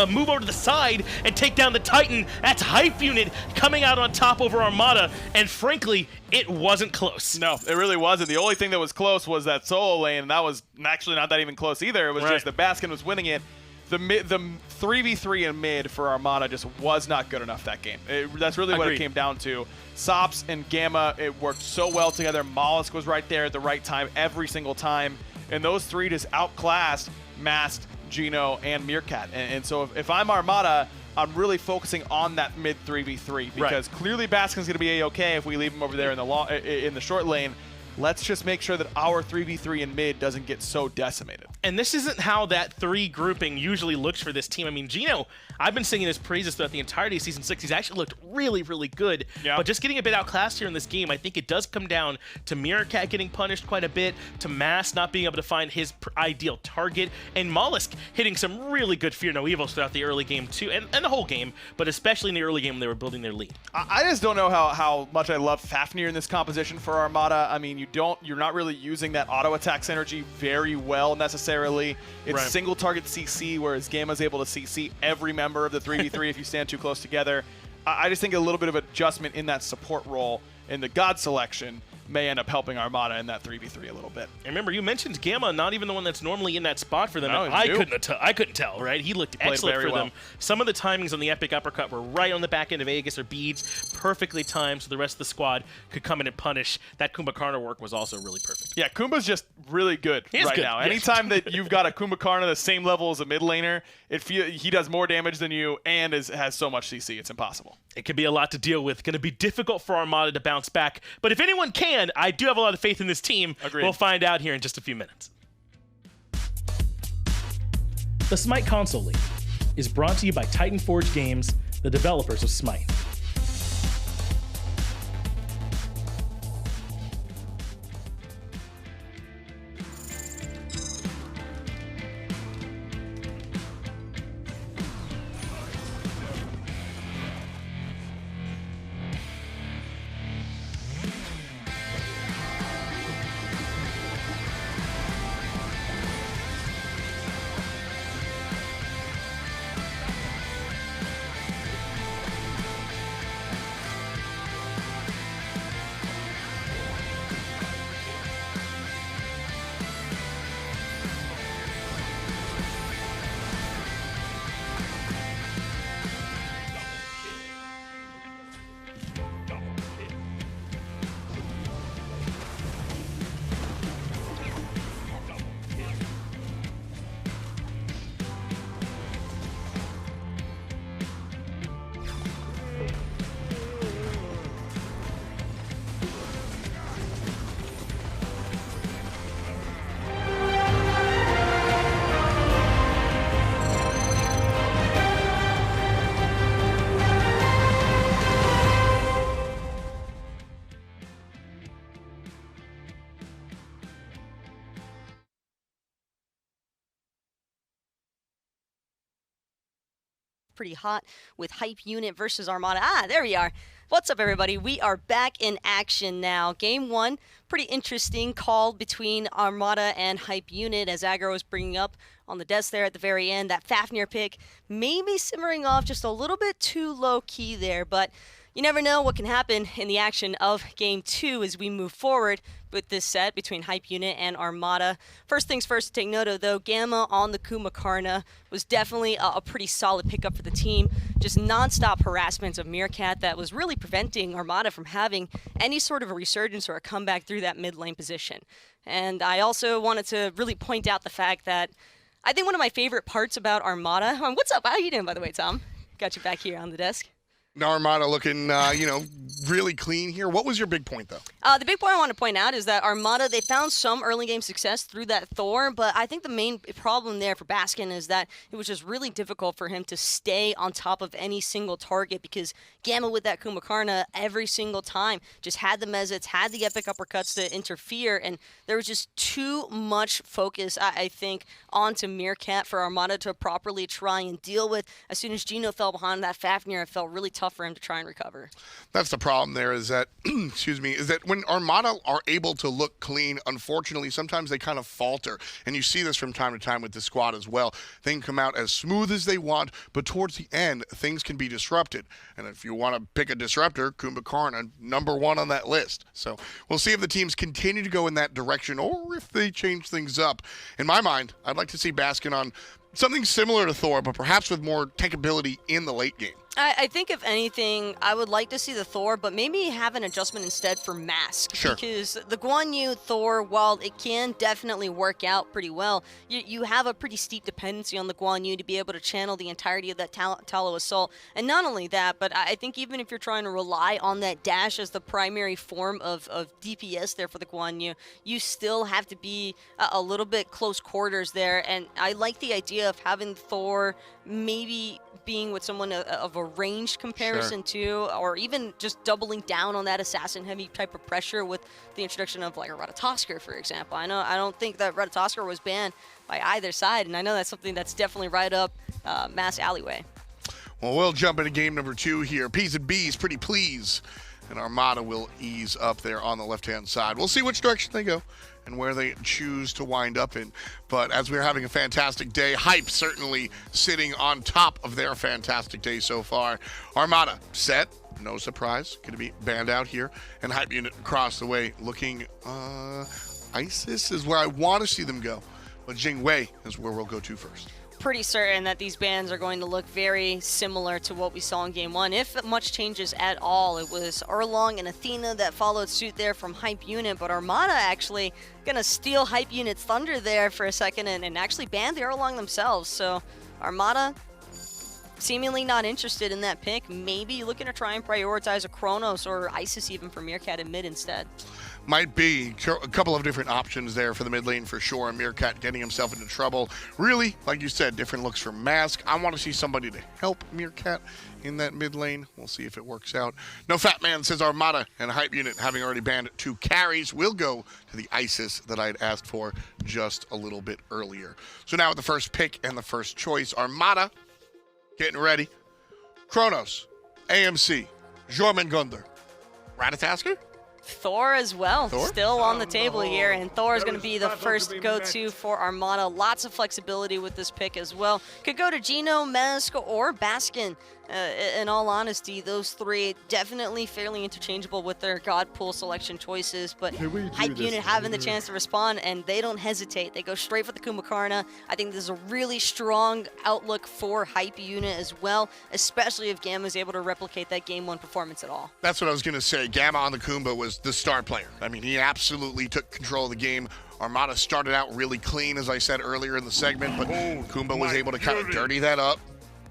move over to the side and take down the Titan. That's Hype Unit coming out on top over Armada, and frankly, it wasn't close. No, it really wasn't. The only thing that was close was that solo lane, and that was actually not that even close either. It was just that Baskin was winning it. The 3v3 in mid for Armada just was not good enough that game. That's really what it came down to. Sops and Gamma, it worked so well together. molluskk was right there at the right time every single time, and those 3 just outclassed Mast, Geno, and Meerkat. And so if I'm Armada, I'm really focusing on that mid 3v3 because clearly Baskin's going to be a-okay if we leave him over there in the short lane. Let's just make sure that our 3v3 in mid doesn't get so decimated. And this isn't how that 3 grouping usually looks for this team. I mean, Geno, I've been singing his praises throughout the entirety of Season 6. He's actually looked really, really good. Yeah. But just getting a bit outclassed here in this game, I think it does come down to Meerkat getting punished quite a bit, to Mast not being able to find his ideal target, and molluskk hitting some really good Fear No Evils throughout the early game too, and the whole game, but especially in the early game when they were building their lead. I just don't know how much I love Fafnir in this composition for Armada. I mean, you're not really using that auto attack synergy very well necessarily. It's single target CC, whereas Gamma's able to CC every member of the 3v3 if you stand too close together. I just think a little bit of adjustment in that support role in the God selection may end up helping Armada in that 3v3 a little bit. And remember, you mentioned Gamma, not even the one that's normally in that spot for them. No, I couldn't tell, right? He looked excellent for them. Some of the timings on the epic uppercut were right on the back end of Aegis or beads, perfectly timed so the rest of the squad could come in and punish. That Kumbhakarna work was also really perfect. Yeah, Kumba's just really good now. Anytime that you've got a Kumbhakarna the same level as a mid laner, he does more damage than you and has so much CC, it's impossible. It could be a lot to deal with. Going to be difficult for Armada to bounce back. But if anyone can, I do have a lot of faith in this team. Agreed. We'll find out here in just a few minutes. The SMITE Console League is brought to you by Titan Forge Games, the developers of SMITE. Pretty hot with Hype Unit versus Armada. There we are. What's up, everybody? We are back in action now. Game 1, pretty interesting call between Armada and Hype Unit, as Aggro was bringing up on the desk there at the very end. That Fafnir pick maybe simmering off just a little bit too low-key there, but you never know what can happen in the action of Game 2 as we move forward with this set between Hype Unit and Armada. First things first to take note of, though, Gamma on the Kumbhakarna was definitely a pretty solid pickup for the team. Just non-stop harassment of Meerkat that was really preventing Armada from having any sort of a resurgence or a comeback through that mid lane position. And I also wanted to really point out the fact that I think one of my favorite parts about Armada... What's up? How you doing, by the way, Tom? Got you back here on the desk. Armada looking, really clean here. What was your big point, though? The big point I want to point out is that Armada, they found some early game success through that Thor, but I think the main problem there for Baskin is that it was just really difficult for him to stay on top of any single target because Gamma with that Kumbhakarna every single time just had the Mezzets, had the epic uppercuts to interfere, and there was just too much focus, I think, onto Meerkat for Armada to properly try and deal with. As soon as Geno fell behind that Fafnir, it felt really tough for him to try and recover. That's the problem there is that, is that when Armada are able to look clean, unfortunately, sometimes they kind of falter. And you see this from time to time with the squad as well. They can come out as smooth as they want, but towards the end, things can be disrupted. And if you want to pick a disruptor, Kumbhakarna, #1 on that list. So we'll see if the teams continue to go in that direction or if they change things up. In my mind, I'd like to see Baskin on something similar to Thor, but perhaps with more tankability in the late game. I think, if anything, I would like to see the Thor, but maybe have an adjustment instead for Mask. Sure. Because the Guan Yu Thor, while it can definitely work out pretty well, you have a pretty steep dependency on the Guan Yu to be able to channel the entirety of that Tallow Assault. And not only that, but I think even if you're trying to rely on that dash as the primary form of DPS there for the Guan Yu, you still have to be a little bit close quarters there. And I like the idea of having Thor maybe being with someone of a ranged comparison too, or even just doubling down on that assassin-heavy type of pressure with the introduction of like a Ratatoskr, for example. I don't think that Ratatoskr was banned by either side, and I know that's something that's definitely right up Mass alleyway. Well, we'll jump into game number 2 here. P's and B's, pretty please. And Armada will ease up there on the left-hand side. We'll see which direction they go and where they choose to wind up in. But as we're having a fantastic day, Hype certainly sitting on top of their fantastic day so far. Armada set, no surprise, going to be banned out here. And Hype Unit across the way looking, ISIS is where I want to see them go. But Jingwei is where we'll go to first. Pretty certain that these bans are going to look very similar to what we saw in Game 1. If much changes at all, it was Erlong and Athena that followed suit there from Hype Unit, but Armada actually going to steal Hype Unit's thunder there for a second and actually ban the Erlong themselves. So Armada seemingly not interested in that pick, maybe looking to try and prioritize a Kronos or Isis even for Meerkat in mid instead. Might be a couple of different options there for the mid lane for sure. And Meerkat getting himself into trouble. Really, like you said, different looks for Mask. I want to see somebody to help Meerkat in that mid lane. We'll see if it works out. No Fat Man says Armada and Hype Unit, having already banned 2 carries, will go to the Isis that I had asked for just a little bit earlier. So now with the first pick and the first choice, Armada getting ready. Kronos, AMC, Jormungandr, Ratatoskr? Thor as well, Thor? Still on the table here, and Thor is going to be the first go-to for Armada. Lots of flexibility with this pick as well. Could go to Geno, Mask, or Baskin. In all honesty, those 3 definitely fairly interchangeable with their God Pool selection choices, but Hype Unit having the chance to respond, and they don't hesitate. They go straight for the Kumbhakarna. I think there's a really strong outlook for Hype Unit as well, especially if Gamma is able to replicate that Game 1 performance at all. That's what I was going to say. Gamma on the Kumbha was the star player. I mean, he absolutely took control of the game. Armada started out really clean, as I said earlier in the segment, but Kumbha was able to kind of dirty that up.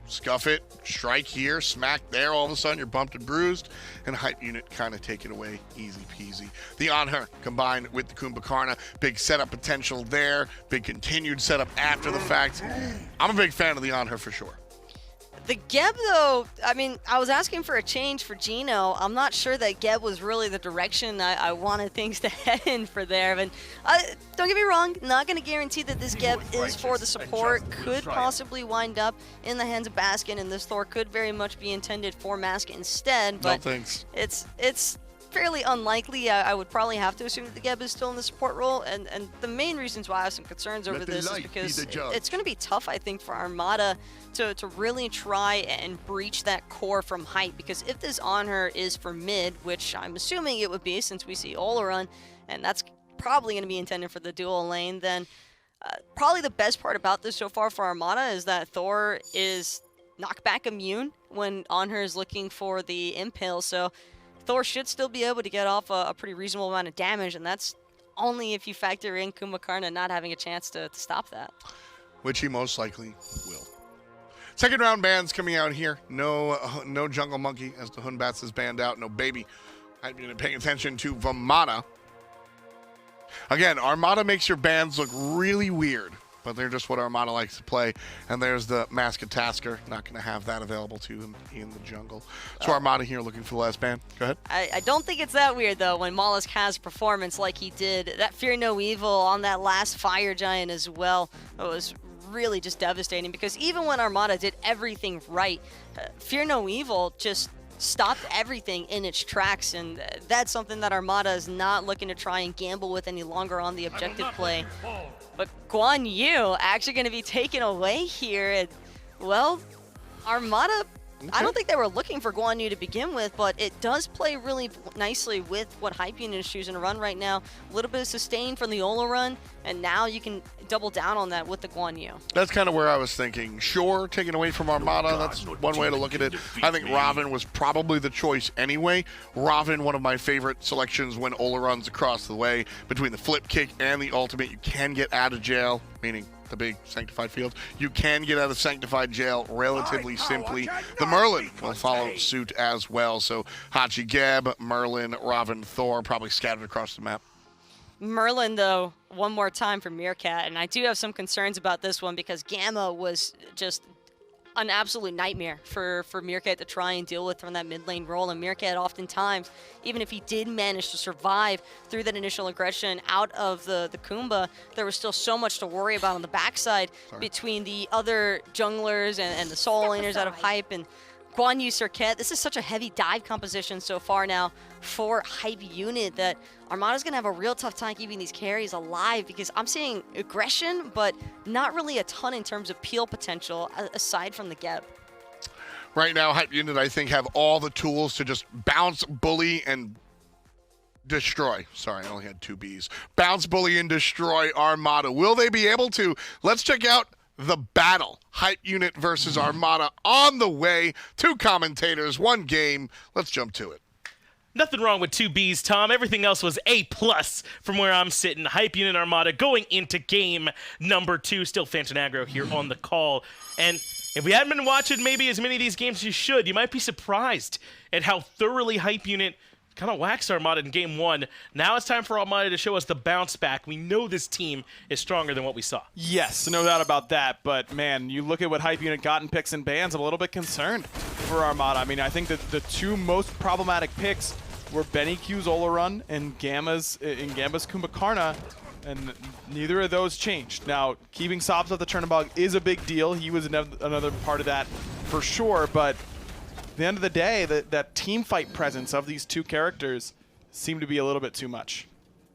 Scuff it, strike here, smack there, all of a sudden you're bumped and bruised, and Hype Unit kind of take it away, easy peasy. The Anhur combined with the Kumbhakarna, big setup potential there, big continued setup after the fact. I'm a big fan of the Anhur for sure. The Geb, though, I mean, I was asking for a change for Geno. I'm not sure that Geb was really the direction I wanted things to head in for there. But don't get me wrong, not going to guarantee that this Geb is for the support. Could possibly wind up in the hands of Baskin, and this Thor could very much be intended for Mask instead. But no thanks. It's fairly unlikely. I would probably have to assume that the Geb is still in the support role, and the main reasons why I have some concerns over this is because it's going to be tough, I think, for Armada to really try and breach that core from height, because if this Anhur is for mid, which I'm assuming it would be since we see Olorun, and that's probably going to be intended for the dual lane, then probably the best part about this so far for Armada is that Thor is knockback immune when Anhur is looking for the impale, so Thor should still be able to get off a pretty reasonable amount of damage, and that's only if you factor in Kumbhakarna not having a chance to stop that. Which he most likely will. Second round bans coming out here. No Jungle Monkey as the Batz is banned out. No Baby. I've been paying attention to Vamana. Again, Armada makes your bans look really weird, but they're just what Armada likes to play. And there's the Maskatasker. Not going to have that available to him in the jungle. So Armada here looking for the last ban. Go ahead. I don't think it's that weird, though, when molluskk has performance like he did. That Fear No Evil on that last Fire Giant as well was really just devastating, because even when Armada did everything right, Fear No Evil just stopped everything in its tracks, and that's something that Armada is not looking to try and gamble with any longer on the objective play. But Guan Yu actually going to be taken away here, and, well, Armada, I don't think they were looking for Guan Yu to begin with, but it does play really nicely with what Hype Unit is choosing to run right now. A little bit of sustain from the Olorun, and now you can double down on that with the Guan Yu. That's kind of where I was thinking. Sure, taken away from Armada, that's one way to look at it. I think Ravana was probably the choice anyway. Ravana, one of my favorite selections when Olorun's across the way. Between the flip kick and the ultimate, you can get out of jail, meaning the big Sanctified field. You can get out of Sanctified jail relatively simply. The Merlin will follow suit as well. So Hachi Geb, Merlin, Ravana, Thor probably scattered across the map. Merlin, though, one more time for Meerkat, and I do have some concerns about this one because Gamma was just an absolute nightmare for Meerkat to try and deal with from that mid lane role, and Meerkat oftentimes, even if he did manage to survive through that initial aggression out of the Kumbha, there was still so much to worry about on the backside between the other junglers and the solo laners out of Hype and Guan Yu Serqet. This is such a heavy dive composition so far now for Hype Unit that Armada's going to have a real tough time keeping these carries alive, because I'm seeing aggression, but not really a ton in terms of peel potential aside from the Geb. Right now, Hype Unit, I think, have all the tools to just bounce, bully, and destroy. Sorry, I only had two Bs. Bounce, bully, and destroy Armada. Will they be able to? Let's check out the battle. Hype Unit versus Armada on the way. Two commentators, one game. Let's jump to it. Nothing wrong with two Bs, Tom. Everything else was A+ from where I'm sitting. Hype Unit Armada going into game number 2. Still Phantom Aggro here on the call. And if we hadn't been watching maybe as many of these games as you should, you might be surprised at how thoroughly Hype Unit kind of waxed Armada in game 1. Now it's time for Armada to show us the bounce back. We know this team is stronger than what we saw. Yes, no doubt about that. But, man, you look at what Hype Unit got in picks and bans, I'm a little bit concerned for Armada. I mean, I think that the two most problematic picks were SBennyQ's Olorun and Gamma's Kumbhakarna, and neither of those changed. Now, keeping sops off the Chernobog is a big deal. He was another part of that for sure, but at the end of the day, that team fight presence of these two characters seemed to be a little bit too much.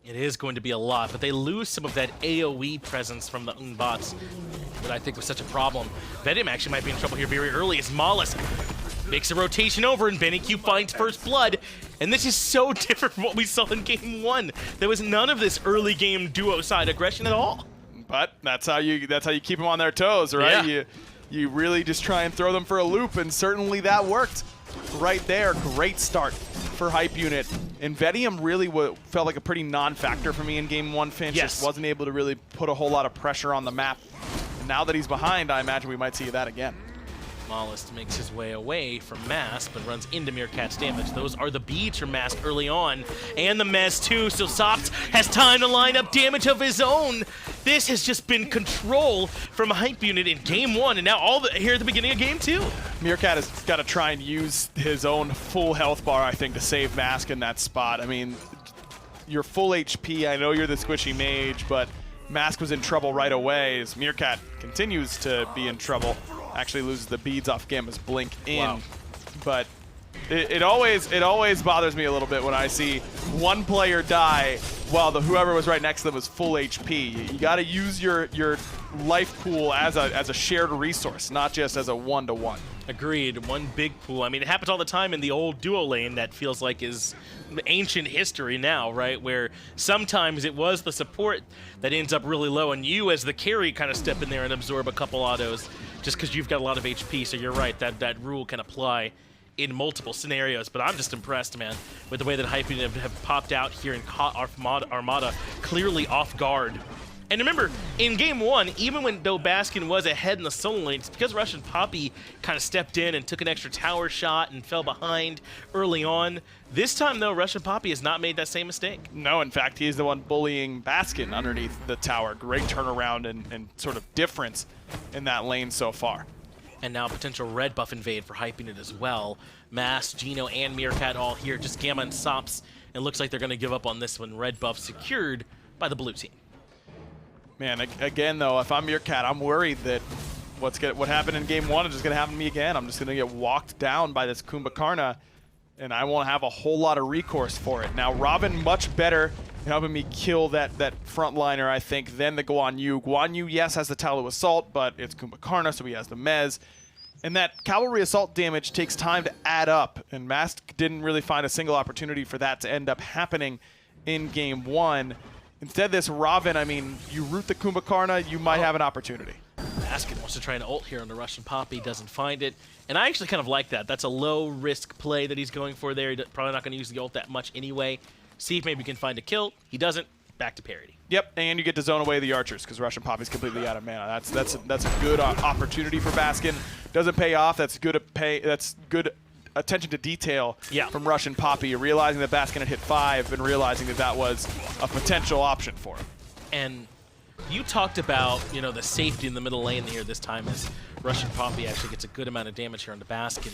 It is going to be a lot, but they lose some of that AoE presence from the bots that I think was such a problem. Vetium actually might be in trouble here very early as molluskk makes a rotation over and SBennyQ finds first blood. And this is so different from what we saw in game 1. There was none of this early game duo side aggression at all. But that's how you keep them on their toes, right? Yeah. You really just try and throw them for a loop, and certainly that worked. Right there, great start for Hype Unit. And Vetium really felt like a pretty non-factor for me in game 1. Finch just wasn't able to really put a whole lot of pressure on the map. And now that he's behind, I imagine we might see that again. molluskk makes his way away from Mask, but runs into Meerkat's damage. Those are the beats from Mask early on, and the Mez too, so sops has time to line up damage of his own. This has just been control from Hype Unit in game 1, and now here at the beginning of game 2. Meerkat has got to try and use his own full health bar, I think, to save Mask in that spot. I mean, you're full HP, I know you're the squishy mage, but Mask was in trouble right away as Meerkat continues to be in trouble. Actually loses the beads off Gamma's blink in. Wow. But It always bothers me a little bit when I see one player die while whoever was right next to them was full HP. You got to use your life pool as a shared resource, not just as a one-to-one. Agreed. One big pool. I mean, it happens all the time in the old duo lane that feels like is ancient history now, right? Where sometimes it was the support that ends up really low, and you as the carry kind of step in there and absorb a couple autos just because you've got a lot of HP. So you're right, that rule can apply in multiple scenarios. But I'm just impressed, man, with the way that Hype have popped out here and caught Armada clearly off guard. And remember, in game one, even though Baskin was ahead in the solo lane, it's because RussianPapi kind of stepped in and took an extra tower shot and fell behind early on. This time, though, RussianPapi has not made that same mistake. No, in fact, he's the one bullying Baskin underneath the tower. Great turnaround and sort of difference in that lane so far. And now potential red buff invade for Hyping It as well. Mass, Geno, and Meerkat all here. Just Gamma and Sops. It looks like they're going to give up on this one. Red buff secured by the blue team. Man, again, though, if I'm Meerkat, I'm worried that what happened in game one is just going to happen to me again. I'm just going to get walked down by this Kumbhakarna, and I won't have a whole lot of recourse for it. Now, Robin much better in helping me kill that frontliner, I think, than the Guan Yu. Guan Yu, yes, has the Tallow Assault, but it's Kumbhakarna, so he has the Mez. And that cavalry assault damage takes time to add up, and Mask didn't really find a single opportunity for that to end up happening in game one. Instead, this Ravana, I mean, you root the Kumbhakarna, you might have an opportunity. Baskin wants to try an ult here on the RussianPapi, doesn't find it. And I actually kind of like that. That's a low-risk play that he's going for there. He's probably not going to use the ult that much anyway. See if maybe he can find a kill. He doesn't. Back to parity. Yep, and you get to zone away the archers because RussianPapi's completely out of mana. That's a good opportunity for Baskin. Doesn't pay off. That's good attention to detail from RussianPapi, realizing that Baskin had hit 5 and realizing that was a potential option for him. And you talked about, the safety in the middle lane here this time as RussianPapi actually gets a good amount of damage here on the Baskin.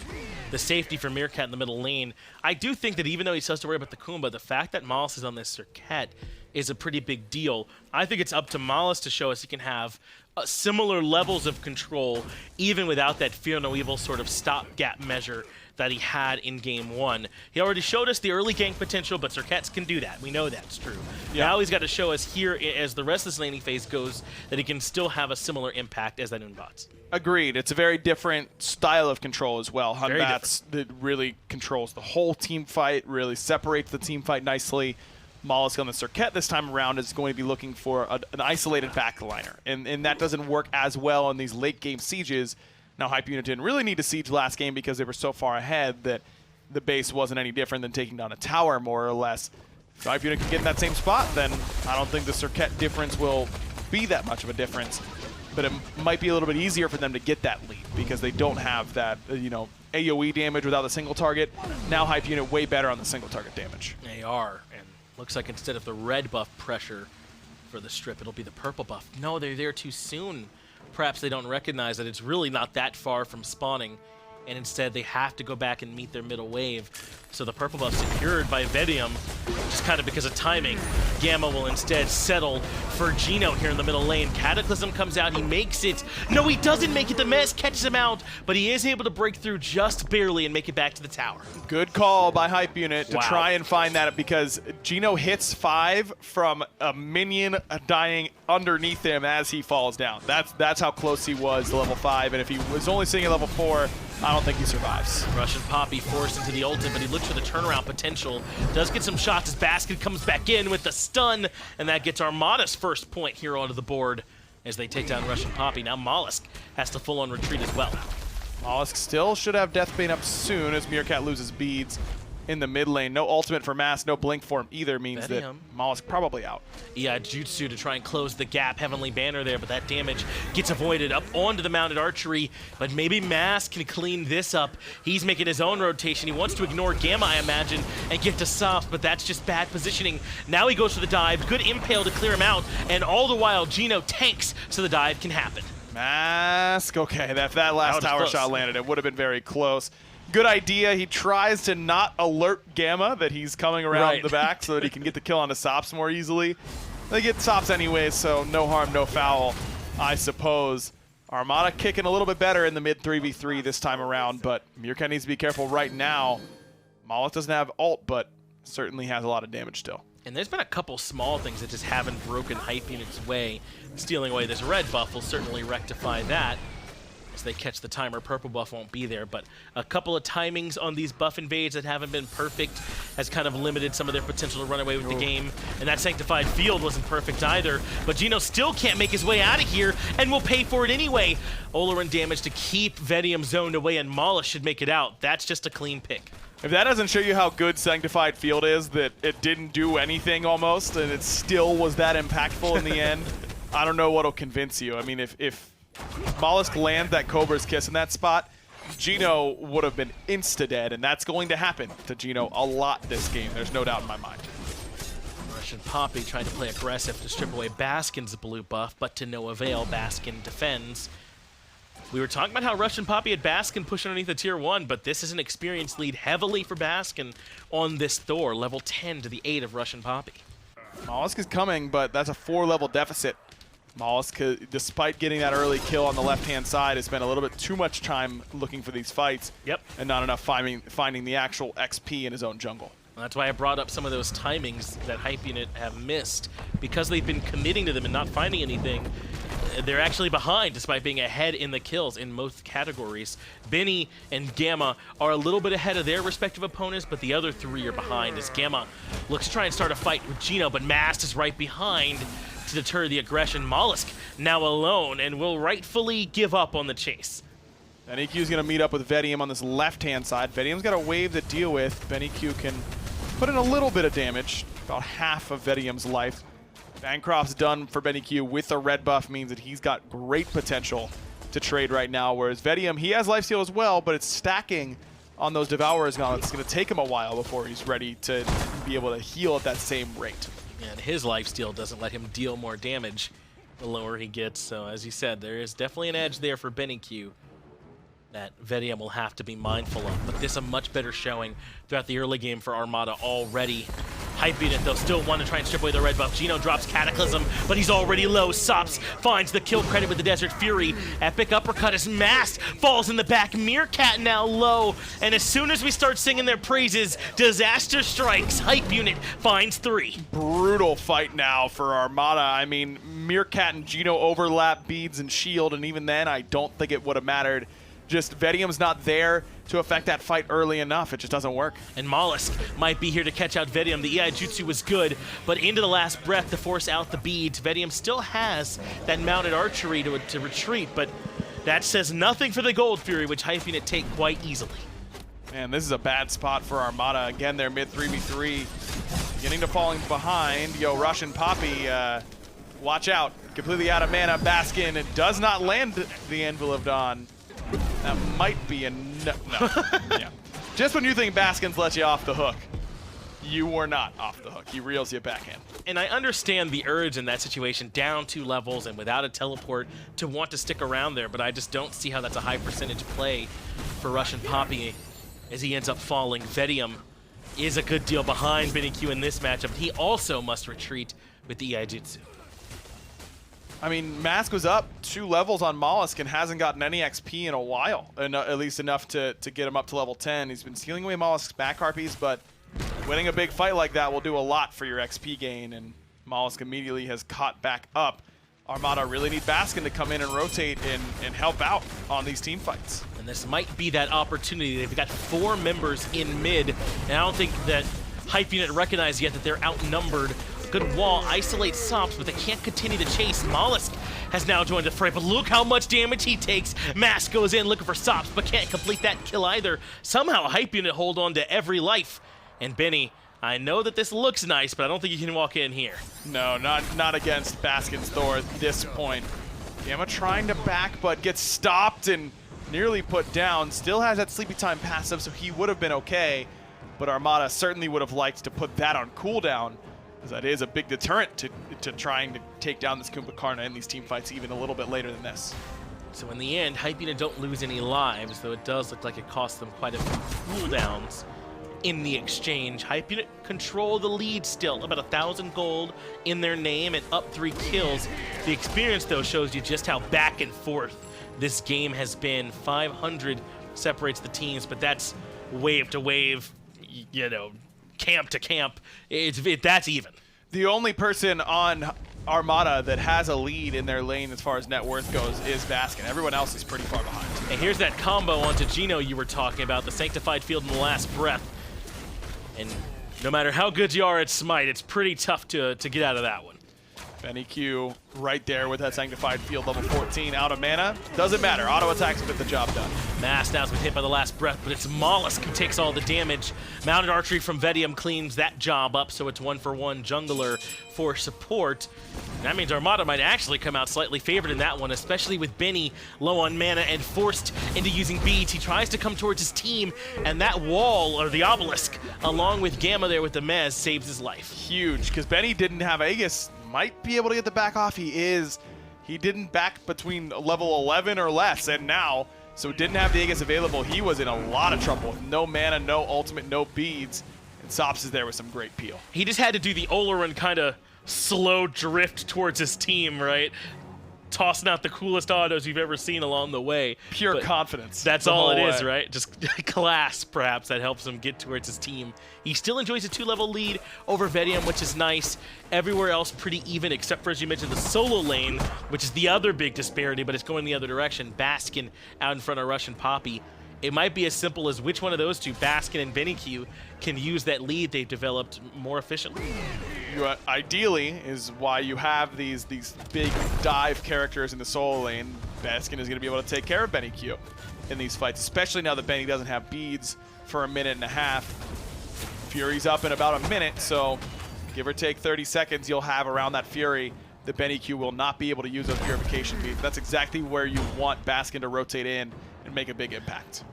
The safety for Meerkat in the middle lane. I do think that even though he still has to worry about the Kumba, the fact that Molluskk is on this Serqet is a pretty big deal. I think it's up to Molluskk to show us he can have similar levels of control even without that Fear No Evil sort of stopgap measure that he had in game one. He already showed us the early gank potential, but Serqets can do that. We know that's true. Yeah. Now he's got to show us here as the rest of this laning phase goes that he can still have a similar impact as that Batz. Agreed. It's a very different style of control as well. Batz that really controls the whole team fight, really separates the team fight nicely. Molluskk on the Serqet this time around is going to be looking for an isolated backliner, and that doesn't work as well in these late game sieges. Now, Hype Unit didn't really need to siege last game because they were so far ahead that the base wasn't any different than taking down a tower, more or less. If Hype Unit can get in that same spot, then I don't think the Serqet difference will be that much of a difference. But it might be a little bit easier for them to get that lead because they don't have that, AoE damage without the single target. Now Hype Unit way better on the single target damage. They are, and looks like instead of the red buff pressure for the strip, it'll be the purple buff. No, they're there too soon. Perhaps they don't recognize that it's really not that far from spawning, and instead they have to go back and meet their middle wave. So the purple buff secured by Vetium, just kind of because of timing. Gamma will instead settle for Geno here in the middle lane. Cataclysm comes out, he makes it. No, he doesn't make it. The Mez catches him out, but he is able to break through just barely and make it back to the tower. Good call by Hype Unit to try and find that, because Geno hits 5 from a minion dying underneath him as he falls down. That's how close he was to level 5, and if he was only sitting at level 4, I don't think he survives. RussianPapi forced into the ultimate, but he looks for the turnaround potential. Does get some shots as Baskin comes back in with the stun, and that gets Armada's first point here onto the board as they take down RussianPapi. Now Molluskk has to full-on retreat as well. Molluskk still should have Deathbane up soon as Meerkat loses beads in the mid lane. No ultimate for Mass, no blink for him either, means that Molluskk probably out. Yeah, Jutsu to try and close the gap. Heavenly Banner there, but that damage gets avoided up onto the mounted archery. But maybe Mass can clean this up. He's making his own rotation. He wants to ignore Gamma, I imagine, and get to Soft, but that's just bad positioning. Now he goes for the dive. Good impale to clear him out, and all the while Geno tanks so the dive can happen. Mask, okay, if that last tower shot landed, it would have been very close. Good idea. He tries to not alert Gamma that he's coming around the back so that he can get the kill on the Sops more easily. They get Sops anyways, so no harm, no foul, I suppose. Armada kicking a little bit better in the mid 3v3 this time around, but Meerkat needs to be careful right now molluskk doesn't have ult, but certainly has a lot of damage still. And there's been a couple small things that just haven't broken Hype Unit's way. Stealing away this red buff will certainly rectify that. As they catch the timer, purple buff won't be there, but a couple of timings on these buff invades that haven't been perfect has kind of limited some of their potential to run away with the game. And that Sanctified Field wasn't perfect either, but Geno still can't make his way out of here and will pay for it anyway. Olorun damage to keep Vetium zoned away, and molluskk should make it out. That's just a clean pick. If that doesn't show you how good Sanctified Field is, that it didn't do anything almost, and it still was that impactful in the end, I don't know what'll convince you. I mean, if molluskk lands that Cobra's Kiss in that spot, Geno would have been insta-dead, and that's going to happen to Geno a lot this game. There's no doubt in my mind. RussianPapi trying to play aggressive to strip away Baskin's blue buff, but to no avail. Baskin defends. We were talking about how RussianPapi had Baskin push underneath the tier 1, but this is an experience lead heavily for Baskin on this Thor, level 10 to the 8 of RussianPapi. molluskk is coming, but that's a 4-level deficit. molluskk, despite getting that early kill on the left-hand side, has spent a little bit too much time looking for these fights. Yep. And not enough finding the actual XP in his own jungle. Well, that's why I brought up some of those timings that Hype Unit have missed. Because they've been committing to them and not finding anything, they're actually behind despite being ahead in the kills in most categories. Benny and Gamma are a little bit ahead of their respective opponents, but the other 3 are behind as Gamma looks to try and start a fight with Geno, but Mast is right behind to deter the aggression. molluskk now alone and will rightfully give up on the chase. sBennyQ is going to meet up with Vetium on this left-hand side. Vetium's got a wave to deal with. sBennyQ can put in a little bit of damage, about half of Vetium's life. Bancroft's done for sBennyQ with a red buff means that he's got great potential to trade right now, whereas Vetium, he has lifesteal as well, but it's stacking on those Devourers now. It's going to take him a while before he's ready to be able to heal at that same rate. And his lifesteal doesn't let him deal more damage the lower he gets, so as you said, there is definitely an edge there for sBennyQ that Vetium will have to be mindful of. But this is a much better showing throughout the early game for Armada already. Hype Unit, though, still want to try and strip away the red buff. Geno drops Cataclysm, but he's already low. sops finds the kill credit with the Desert Fury. Epic uppercut as Mast falls in the back. Meerkat now low, and as soon as we start singing their praises, disaster strikes. Hype Unit finds 3. Brutal fight now for Armada. I mean, Meerkat and Geno overlap beads and shield, and even then, I don't think it would have mattered. Just Vetium's not there to affect that fight early enough. It just doesn't work. And molluskk might be here to catch out Vetium. The EI Jutsu was good, but into the last breath to force out the beads. Vetium still has that mounted archery to retreat, but that says nothing for the Gold Fury, which Hype Unit take quite easily. Man, this is a bad spot for Armada. Again, they're mid 3v3. Beginning to falling behind. Yo, RussianPapi, watch out. Completely out of mana. Baskin, it does not land the Anvil of Dawn. That might be a no. Yeah. Just when you think Baskin's let you off the hook, you were not off the hook. He reels you backhand. And I understand the urge in that situation, down 2 levels and without a teleport, to want to stick around there, but I just don't see how that's a high percentage play for RussianPapi as he ends up falling. Vetium is a good deal behind sBennyQ in this matchup. He also must retreat with the EI Jutsu. I mean, Mask was up 2 levels on molluskk and hasn't gotten any XP in a while, at least enough to get him up to level 10. He's been stealing away mollusk's back harpies, but winning a big fight like that will do a lot for your XP gain, and molluskk immediately has caught back up. Armada really need Baskin to come in and rotate and help out on these team fights. And this might be that opportunity. They've got 4 members in mid, and I don't think that Hype Unit recognized yet that they're outnumbered. Good wall isolates sops, but they can't continue to chase. molluskk has now joined the fray, but look how much damage he takes. Mask goes in looking for sops, but can't complete that kill either. Somehow Hype Unit hold on to every life. And Benny, I know that this looks nice, but I don't think you can walk in here. No, not against Baskin's Thor at this point. Gamma trying to back, but gets stopped and nearly put down. Still has that Sleepy Time passive, so he would have been okay. But Armada certainly would have liked to put that on cooldown, because that is a big deterrent to trying to take down this Kumbhakarna in these team fights even a little bit later than this. So in the end, Hype Unit don't lose any lives, though it does look like it cost them quite a few cooldowns in the exchange. Hype Unit control the lead still, about 1,000 gold in their name and up 3 kills. The experience, though, shows you just how back and forth this game has been. 500 separates the teams, but that's wave to wave. you know, camp to camp, that's even. The only person on Armada that has a lead in their lane as far as net worth goes is Baskin. Everyone else is pretty far behind. And here's that combo onto Geno you were talking about, the Sanctified Field in the last breath. And no matter how good you are at SMITE, it's pretty tough to get out of that one. SBennyQ right there with that Sanctified Field level 14 out of mana. Doesn't matter. Auto attacks get the job done. Mass now's been hit by the last breath, but it's molluskk who takes all the damage. Mounted archery from Vetium cleans that job up, so it's 1-for-1 jungler for support. And that means Armada might actually come out slightly favored in that one, especially with Benny low on mana and forced into using beads. He tries to come towards his team, and that wall, or the obelisk, along with Gamma there with the Mez, saves his life. Huge, because Benny didn't have Aegis. Might be able to get the back off. He didn't back between level 11 or less, and now, so didn't have the Aegis available. He was in a lot of trouble with no mana, no ultimate, no beads, and Sops is there with some great peel. He just had to do the Olorun kind of slow drift towards his team, right? Tossing out the coolest autos you've ever seen along the way. Pure confidence. That's all it is, right? Just class, perhaps, that helps him get towards his team. He still enjoys a 2-level lead over Vetium, which is nice. Everywhere else pretty even, except for, as you mentioned, the solo lane, which is the other big disparity, but it's going the other direction. Baskin out in front of RussianPapi. It might be as simple as which one of those two, Baskin and SBennyQ, can use that lead they've developed more efficiently. Ideally is why you have these big dive characters in the solo lane. Baskin is going to be able to take care of SBennyQ in these fights, especially now that Benny doesn't have beads for a minute and a half. Fury's up in about a minute, so give or take 30 seconds, you'll have around that Fury. The SBennyQ will not be able to use those purification beads. That's exactly where you want Baskin to rotate in and make a big impact.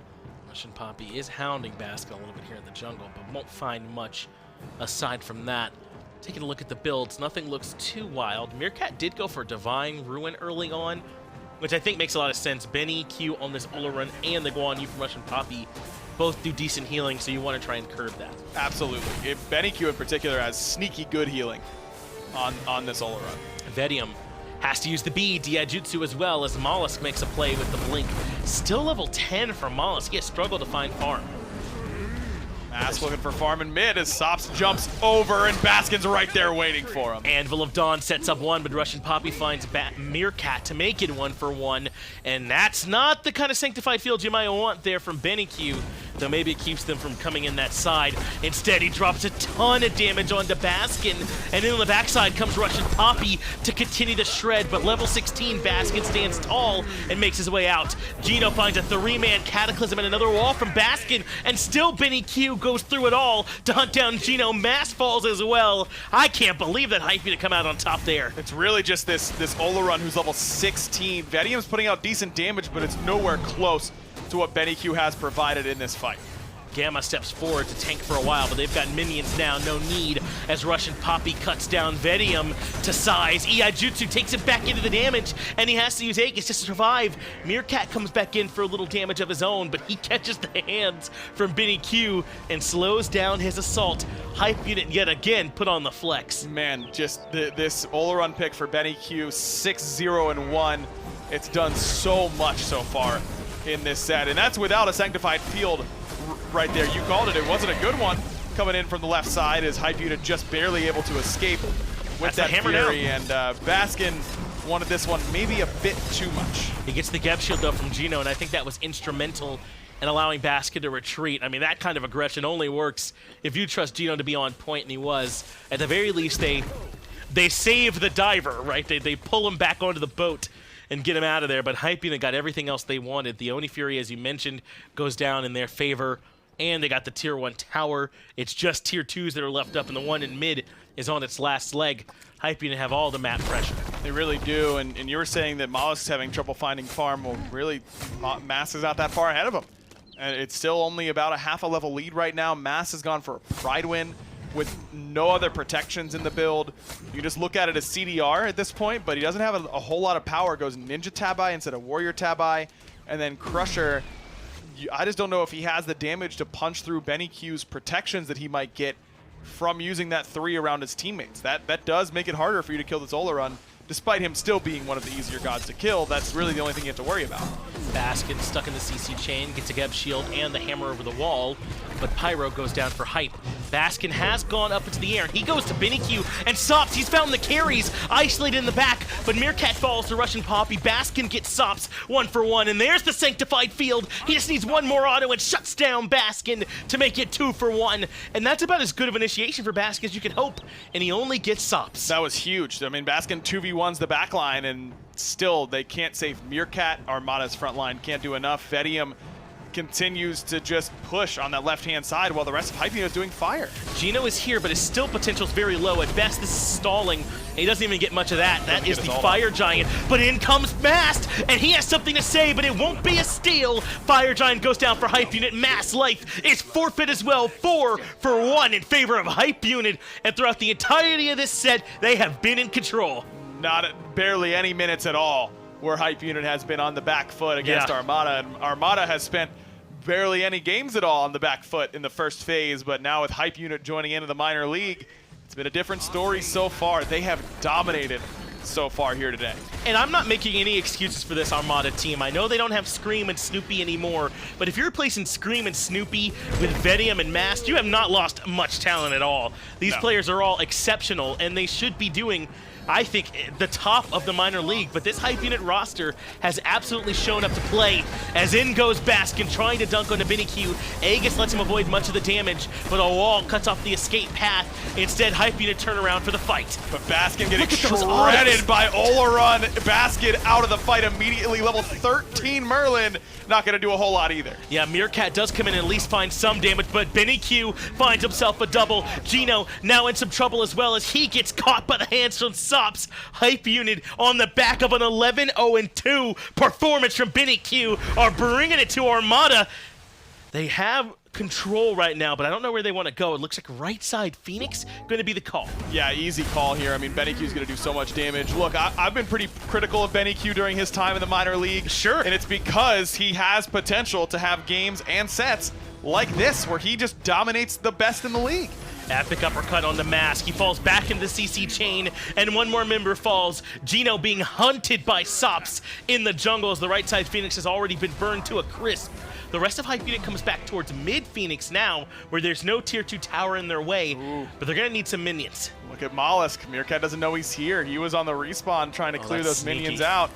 RussianPapi is hounding Baskin a little bit here in the jungle, but won't find much aside from that. Taking a look at the builds, nothing looks too wild. Meerkat did go for Divine Ruin early on, which I think makes a lot of sense. SBennyQ on this Olorun and the Guan from RussianPapi both do decent healing, so you want to try and curb that. Absolutely. SBennyQ in particular has sneaky good healing on this Olorun. Vetium has to use the bead, Diajutsu as well, as molluskk makes a play with the blink. Still level 10 for molluskk. He has struggled to find farm. Mass looking for farm in mid as Sops jumps over and Baskin's right there waiting for him. Anvil of Dawn sets up one, but RussianPapi finds Meerkat to make it 1-for-1, and that's not the kind of sanctified field you might want there from SBennyQ, though maybe it keeps them from coming in that side. Instead, he drops a ton of damage onto Baskin, and then on the backside comes RussianPapi to continue the shred, but level 16, Baskin stands tall and makes his way out. Geno finds a 3-man Cataclysm and another wall from Baskin, and still SBennyQ goes through it all to hunt down Geno. Mass falls as well. I can't believe that Hype to come out on top there. It's really just this Olorun who's level 16. Vetium's putting out decent damage, but it's nowhere close to what SBennyQ has provided in this fight. Gamma steps forward to tank for a while, but they've got minions now, no need, as RussianPapi cuts down Vetium to size. Iajutsu takes it back into the damage, and he has to use Aegis to survive. Meerkat comes back in for a little damage of his own, but he catches the hands from SBennyQ and slows down his assault. Hype unit yet again put on the flex. Man, just this Olorun pick for SBennyQ, 6-0-1. It's done so much so far in this set, and that's without a sanctified field right there. You called it. It wasn't a good one coming in from the left side as Hype unit just barely able to escape with that Fury, and Baskin wanted this one maybe a bit too much. He gets the Geb shield though from Geno, and I think that was instrumental in allowing Baskin to retreat. I mean, that kind of aggression only works if you trust Geno to be on point, and he was. At the very least, they save the diver, right? They pull him back onto the boat and get him out of there, but Hype unit got everything else they wanted. The Oni Fury, as you mentioned, goes down in their favor, and they got the tier 1 tower. It's just tier 2s that are left up, and the one in mid is on its last leg. Hype unit have all the map pressure. They really do, and you were saying that mollusk's having trouble finding farm. Well, really, Mass is not that far ahead of him. And it's still only about a half a level lead right now. Mass has gone for a Pride win with no other protections in the build. You just look at it as CDR at this point, but he doesn't have a whole lot of power. Goes Ninja Tabi instead of Warrior Tabi, and then Crusher. I just don't know if he has the damage to punch through SBennyQ's protections that he might get from using that 3 around his teammates. That does make it harder for you to kill this Olorun, despite him still being one of the easier gods to kill. That's really the only thing you have to worry about. Baskin stuck in the CC chain, gets a Geb shield and the hammer over the wall. but Pyro goes down for Hype. Baskin has gone up into the air. He goes to sBennyQ, and Sops, he's found the carries, isolated in the back, but Meerkat falls to RussianPapi. Baskin gets Sops 1 for 1, and there's the Sanctified Field. He just needs one more auto and shuts down Baskin to make it 2 for 1, and that's about as good of initiation for Baskin as you can hope, and he only gets Sops. That was huge. I mean, Baskin 2v1's the back line, and still they can't save Meerkat. Armada's front line can't do enough. Vetium continues to just push on that left-hand side while the rest of Hype is doing fire. Geno is here, but his still potential is very low. At best, this is stalling, and he doesn't even get much of that. That is the Fire Giant, but in comes Mast, and he has something to say, but it won't be a steal. Fire Giant goes down for Hype Unit. Mast life is forfeit as well. 4 for 1 in favor of Hype Unit, and throughout the entirety of this set, they have been in control. Barely any minutes at all where Hype Unit has been on the back foot against Armada, and Armada has spent barely any games at all on the back foot in the first phase, but now with Hype Unit joining into the minor league, it's been a different story so far. They have dominated so far here today. And I'm not making any excuses for this Armada team. I know they don't have Scream and Snoopy anymore, but if you're replacing Scream and Snoopy with Vetium and Mast, you have not lost much talent at all. These players are all exceptional, and they should be doing, I think, the top of the minor league, but this Hype Unit roster has absolutely shown up to play, as in goes Baskin trying to dunk on sBennyQ. Aegis lets him avoid much of the damage, but a wall cuts off the escape path. Instead, Hype Unit turn around for the fight. But Baskin getting shredded by Olorun. Baskin out of the fight immediately. Level 13 Merlin, not going to do a whole lot either. Yeah, Meerkat does come in and at least find some damage, but sBennyQ finds himself a double. Geno now in some trouble as well as he gets caught by the hands from Sops. Hype Unit on the back of an 11-0-2 performance from sBennyQ are bringing it to Armada. They have control right now, but I don't know where they want to go. It looks like right side Phoenix going to be the call. Yeah, easy call here. I mean, sBennyQ's going to do so much damage. Look, I've been pretty critical of sBennyQ during his time in the minor league. Sure. And it's because he has potential to have games and sets like this, where he just dominates the best in the league. Epic uppercut on the Mask. He falls back into the CC chain, and one more member falls. Geno being hunted by Sops in the jungle as the right side Phoenix has already been burned to a crisp. The rest of Hype Unit comes back towards mid-Phoenix now, where there's no tier 2 tower in their way, but they're going to need some minions. Look at molluskk. Meerkat doesn't know he's here. He was on the respawn trying to clear those minions out.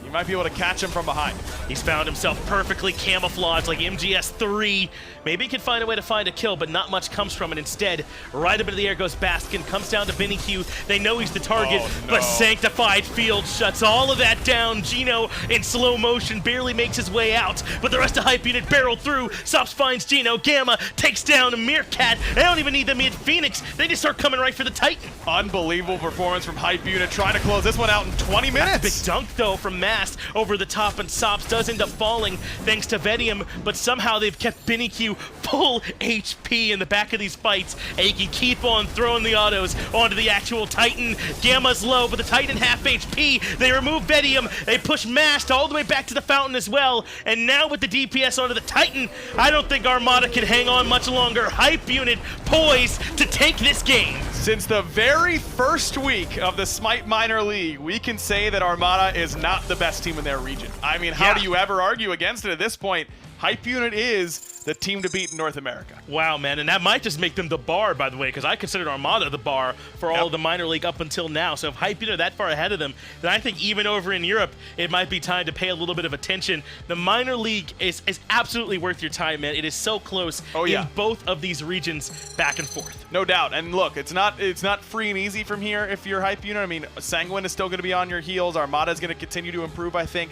You might be able to catch him from behind. He's found himself perfectly camouflaged like MGS3. Maybe he can find a way to find a kill, but not much comes from it. Instead, right up into the air goes Baskin, comes down to sBennyQ. They know he's the target, but Sanctified Field shuts all of that down. Geno in slow motion barely makes his way out, but the rest of Hype Unit barrel through. Sops finds Geno. Gamma takes down a Meerkat. They don't even need the mid-Phoenix. They just start coming right for the Titan. Unbelievable performance from Hype Unit, trying to close this one out in 20 minutes. That's a big dunk, though, from Mast over the top, and Sops does end up falling thanks to Vetium, but somehow they've kept sBennyQ full HP in the back of these fights, and he can keep on throwing the autos onto the actual Titan. Gamma's low, but the Titan half HP. They remove Vetium, they push Mast all the way back to the fountain as well, and now with the DPS onto the Titan, I don't think Armada can hang on much longer. Hype Unit poised to take this game. Since the very first week of the SMITE Minor League, we can say that Armada is not the best team in their region. I mean, how do you ever argue against it at this point? Hype Unit is the team to beat in North America. Wow, man, and that might just make them the bar, by the way, because I considered Armada the bar for all of the minor league up until now. So if Hype Unit are that far ahead of them, then I think even over in Europe, it might be time to pay a little bit of attention. The minor league is absolutely worth your time, man. It is so close in both of these regions, back and forth. No doubt. And look, it's not free and easy from here if you're Hype Unit. I mean, Sanguine is still going to be on your heels. Armada is going to continue to improve, I think.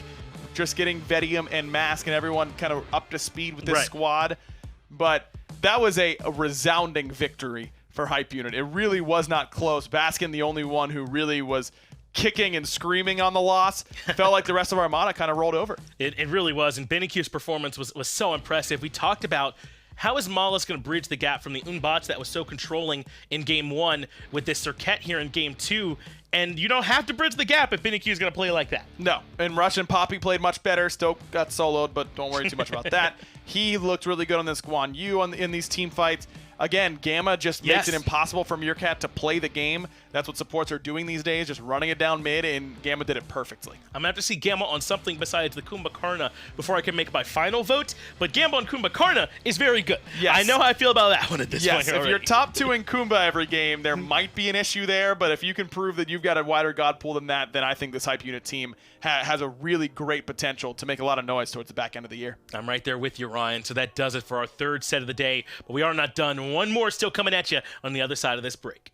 Just getting Vetium and Mask and everyone kind of up to speed with this squad. But that was a resounding victory for Hype Unit. It really was not close. Baskin, the only one who really was kicking and screaming on the loss, felt like the rest of Armada kind of rolled over. It really was, and sBennyQ's performance was so impressive. We talked about how is molluskk going to bridge the gap from the Unbots that was so controlling in Game 1 with this Serqet here in Game 2, and you don't have to bridge the gap if sBennyQ is going to play like that. No, and RussianPapi played much better. Stoke got soloed, but don't worry too much about that. He looked really good on this Guan in these team fights. again, Gamma just makes it Yes. impossible for Meerkat to play the game. That's what supports are doing these days, just running it down mid, and Gamma did it perfectly. I'm going to have to see Gamma on something besides the Kumbhakarna before I can make my final vote, but Gamma on Kumbhakarna is very good. Yes. I know how I feel about that one at this point Yes, if already. you're top 2 in Kumbha every game, there might be an issue there, but if you can prove that you've got a wider god pool than that, then I think this Hype Unit team has a really great potential to make a lot of noise towards the back end of the year. I'm right there with you, Ryan. So that does it for our third set of the day, but we are not done. One more still coming at you on the other side of this break.